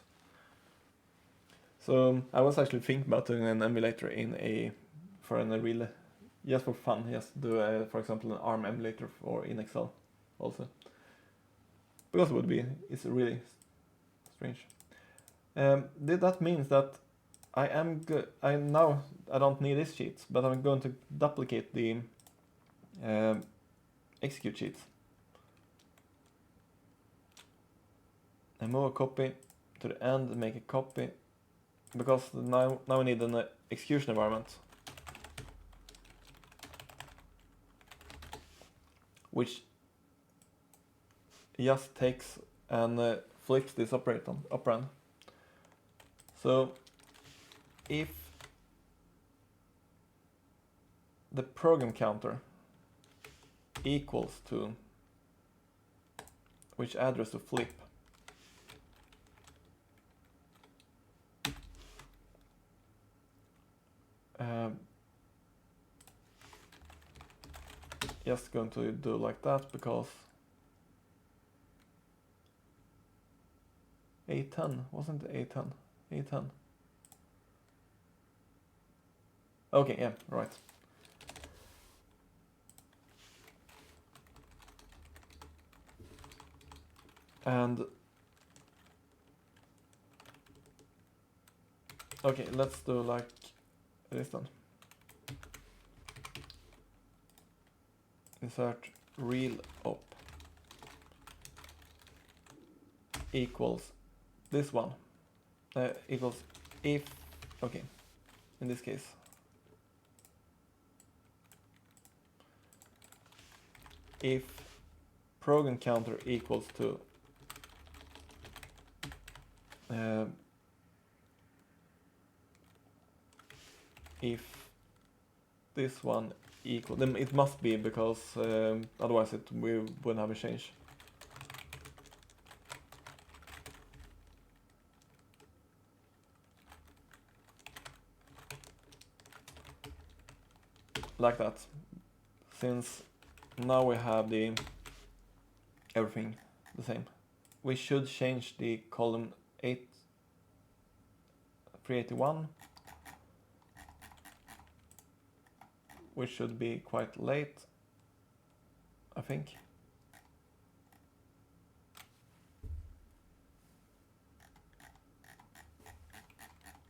So I was actually thinking about doing an emulator for a real, just for fun, just do for example an ARM emulator for in Excel also, because it's really strange. That means that I don't need this sheet, but I'm going to duplicate the execute sheets. I move a copy to the end and make a copy, because now we need an execution environment, which just takes and flips this operand. So if the program counter equals to which address to flip, just going to do like that, because A10 wasn't A10. A10. Okay, yeah, right. And okay, let's do like this then. Insert real op equals this one, equals if, okay, in this case, if program counter equals to if this one equal, then it must be, because otherwise we wouldn't have a change. Like that, since now we have the everything the same. We should change the column 381, which should be quite late, I think.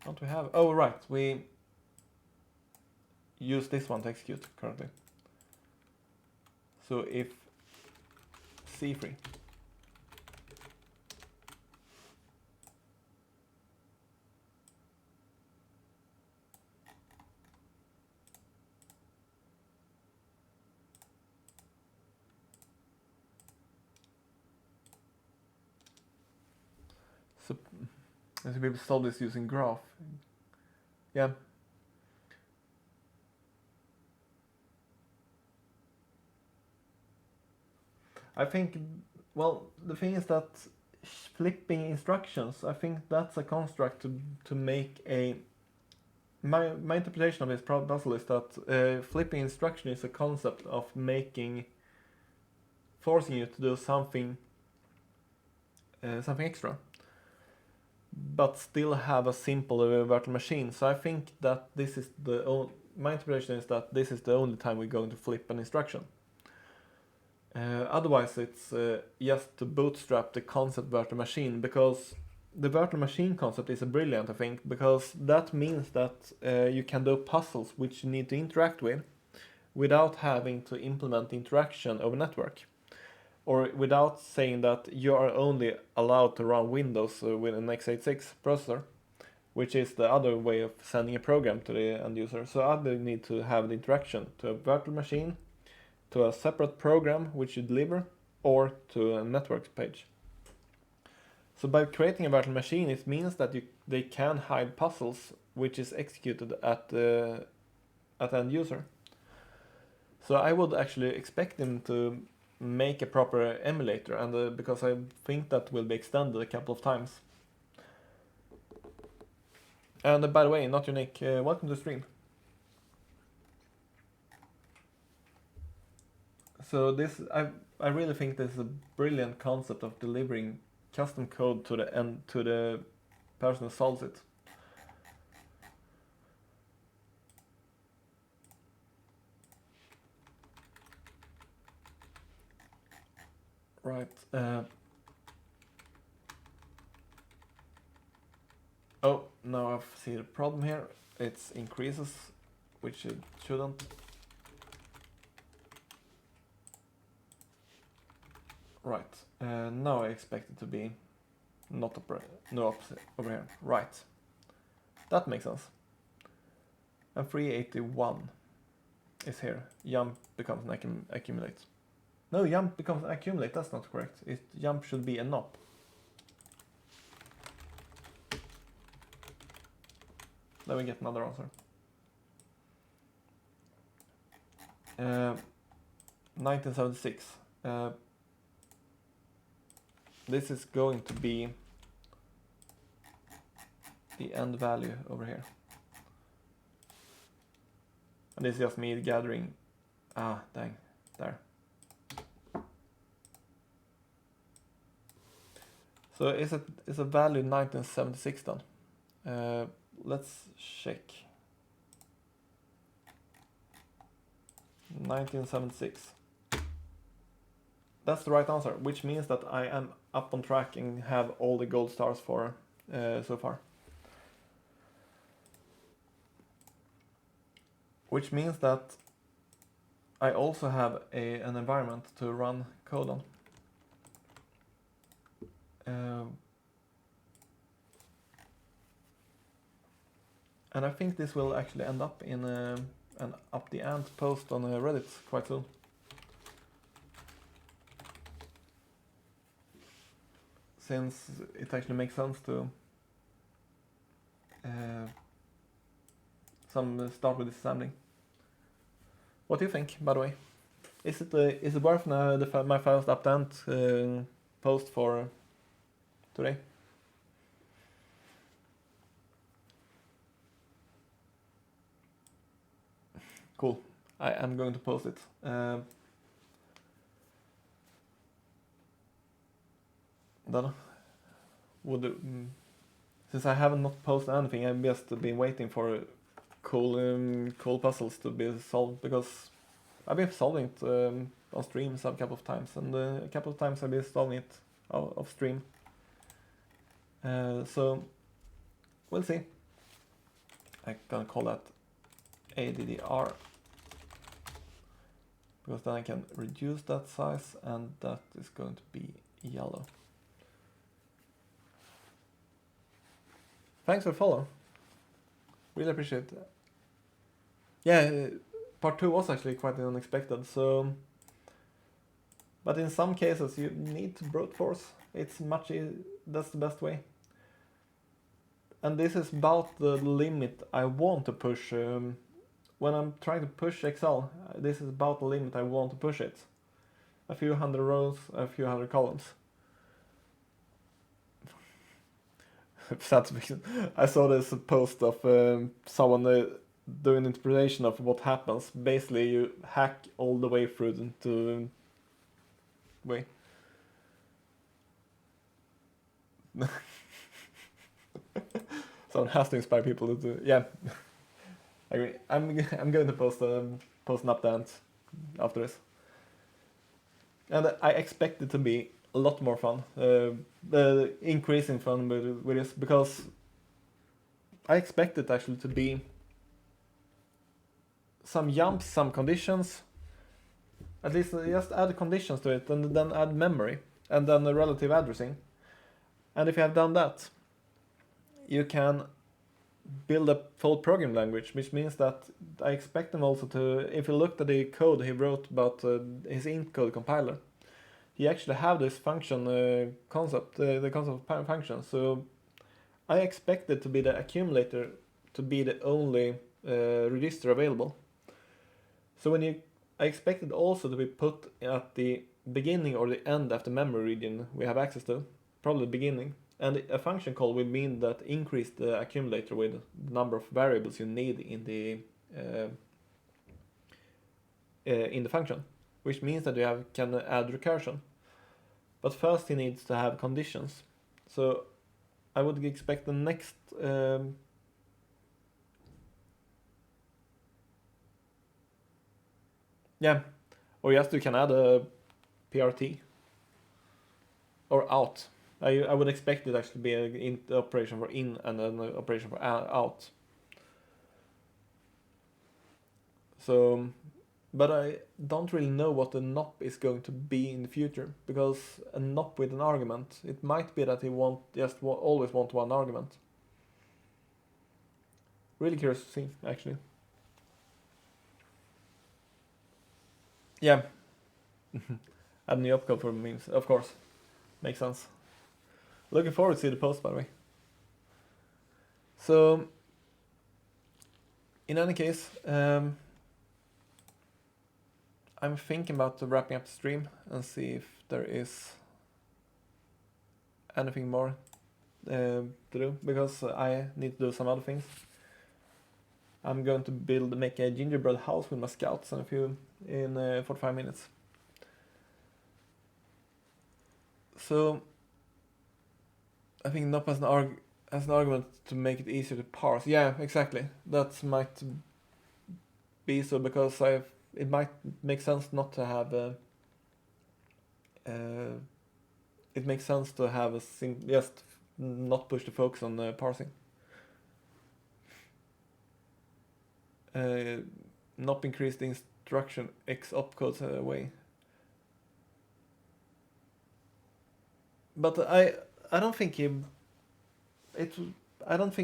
Don't we have? Oh right, we use this one to execute currently. So if C3 so as we solve this using graph. Yeah. I think, well, the thing is that flipping instructions, I think that's a construct to make a... My interpretation of this puzzle is that flipping instruction is a concept of forcing you to do something extra, but still have a simple virtual machine. So I think that this is my interpretation is that this is the only time we're going to flip an instruction. Otherwise it's just to bootstrap the concept virtual machine, because the virtual machine concept is brilliant, I think, because that means that you can do puzzles which you need to interact with without having to implement interaction over network, or without saying that you are only allowed to run Windows with an x86 processor, which is the other way of sending a program to the end user. So either need to have the interaction to a virtual machine, to a separate program which you deliver, or to a network page. So by creating a virtual machine, it means that they can hide puzzles which is executed at the end user. So I would actually expect them to make a proper emulator, and because I think that will be extended a couple of times. And by the way, not unique. Welcome to the stream. So I really think this is a brilliant concept of delivering custom code to the person who solves it. Right. Oh, now I see the problem here. It increases, which it shouldn't. Right. Now I expect it to be no opposite over here. Right. That makes sense. And 381 is here. Jump becomes an accumulate. No, jump becomes an accumulate. That's not correct. Jump should be a nop. Then we get another answer. 1976. This is going to be the end value over here. And this is just me gathering. Dang, there. So is a value 1976 then? Let's check. 1976. That's the right answer, which means that I am up on track and have all the gold stars for so far. Which means that I also have an environment to run code on. And I think this will actually end up in an up the ant post on Reddit quite soon. Since it actually makes sense to start with disassembling. What do you think, by the way? Is it worth my first up the ant post for today? Cool. I am going to post it. Then since I haven't not posted anything, I've just been waiting for cool puzzles to be solved, because I've been solving it on streams a couple of times, and a couple of times I've been solving it off stream. So we'll see. I'm gonna call that ADDR, because then I can reduce that size, and that is going to be yellow. Thanks for follow. Really appreciate it. Yeah, part 2 was actually quite unexpected. So, but in some cases you need to brute force. It's that's the best way. And this is about the limit I want to push. When I'm trying to push Excel, this is about the limit I want to push it. A few hundred rows, a few hundred columns. I saw this post of someone doing an interpretation of what happens. Basically, you hack all the way through into way. Someone has to inspire people to do. Yeah, I agree. I'm going to post an update after this, and I expect it to be a lot more fun. The increasing fun with this, because I expect it actually to be some jumps, some conditions. At least just add conditions to it, and then add memory, and then the relative addressing. And if you have done that, you can build a full programming language, which means that I expect them also to, if you looked at the code he wrote about his int code compiler, he actually have this function concept, the concept of function. So I expect it to be the accumulator to be the only register available. So I expect it also to be put at the beginning or the end of the memory region we have access to, probably the beginning, And a function call will mean that increase the accumulator with the number of variables you need in the function, which means that you can add recursion. But first he needs to have conditions. So I would expect the next or yes, you can add a PRT or out. I would expect it actually be an operation for in and an operation for out. So, but I don't really know what the NOP is going to be in the future, because a NOP with an argument, it might be that he won't always want one argument. Really curious to see, actually. Yeah. Add new opcode for memes, of course. Makes sense. Looking forward to see the post, by the way. So, in any case, I'm thinking about wrapping up the stream and see if there is anything more to do, because I need to do some other things. I'm going to make a gingerbread house with my scouts in 45 minutes. So I think NOP has an argument to make it easier to parse. Yeah, exactly. That might be so, because it might make sense not to have it makes sense to have just not push the focus on parsing. Not increase the instruction X opcodes away. But I don't think it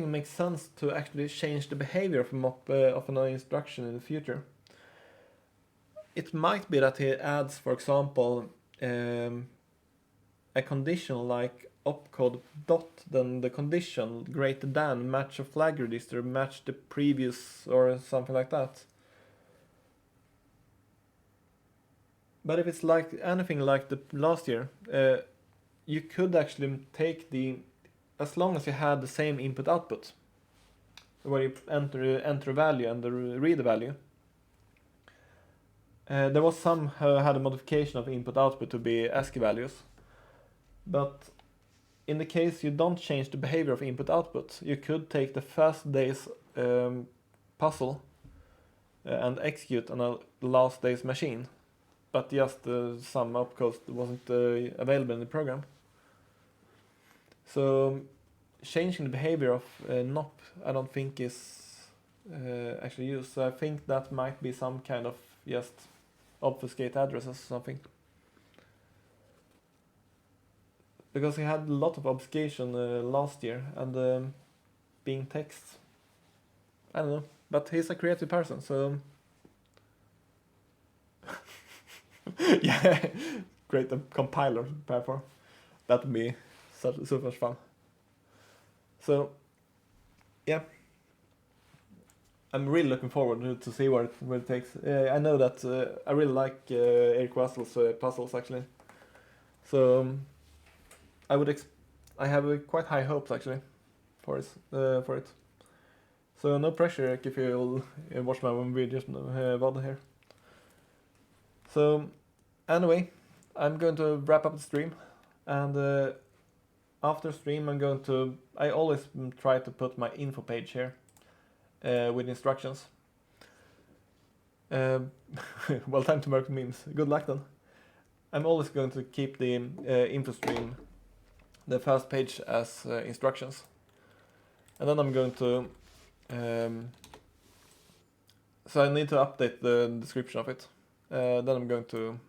makes sense to actually change the behavior of an instruction in the future. It might be that he adds, for example, a condition like opcode dot, then the condition greater than match a flag register, match the previous, or something like that. But if it's like anything like the last year, you could actually take as long as you had the same input output, where you enter a value and read the value. There was some had a modification of input output to be ASCII values, but in the case you don't change the behavior of input output, you could take the first day's puzzle and execute on a last day's machine, but just some opcodes wasn't available in the program. So changing the behavior of NOP I don't think is actually used. So I think that might be some kind of just obfuscate addresses or something. Because he had a lot of obfuscation last year, and being text, I don't know, but he's a creative person, so yeah, create a compiler to prepare for. That would be so much fun. So yeah, I'm really looking forward to see where it takes. I know that I really like Eric Wastl's puzzles, actually. So I have quite high hopes, actually, for it. So no pressure, Eric, if you'll watch my one videos VOD here. So anyway, I'm going to wrap up the stream, and after stream I always try to put my info page here with instructions. Well, time to mark memes. Good luck then. I'm always going to keep the info stream, the first page, as instructions, and then I'm going to so I need to update the description of it. Then I'm going to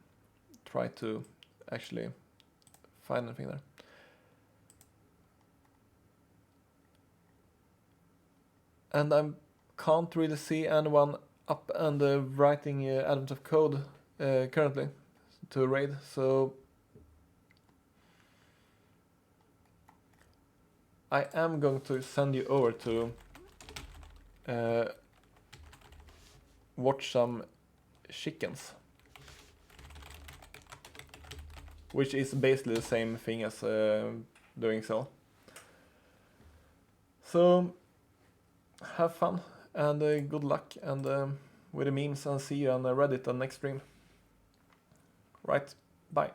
try to actually find anything there. And I can't really see anyone up and writing elements of code currently to raid, so I am going to send you over to watch some chickens, which is basically the same thing as doing so. So have fun and good luck and with the memes, and see you on Reddit on next stream. Right, bye.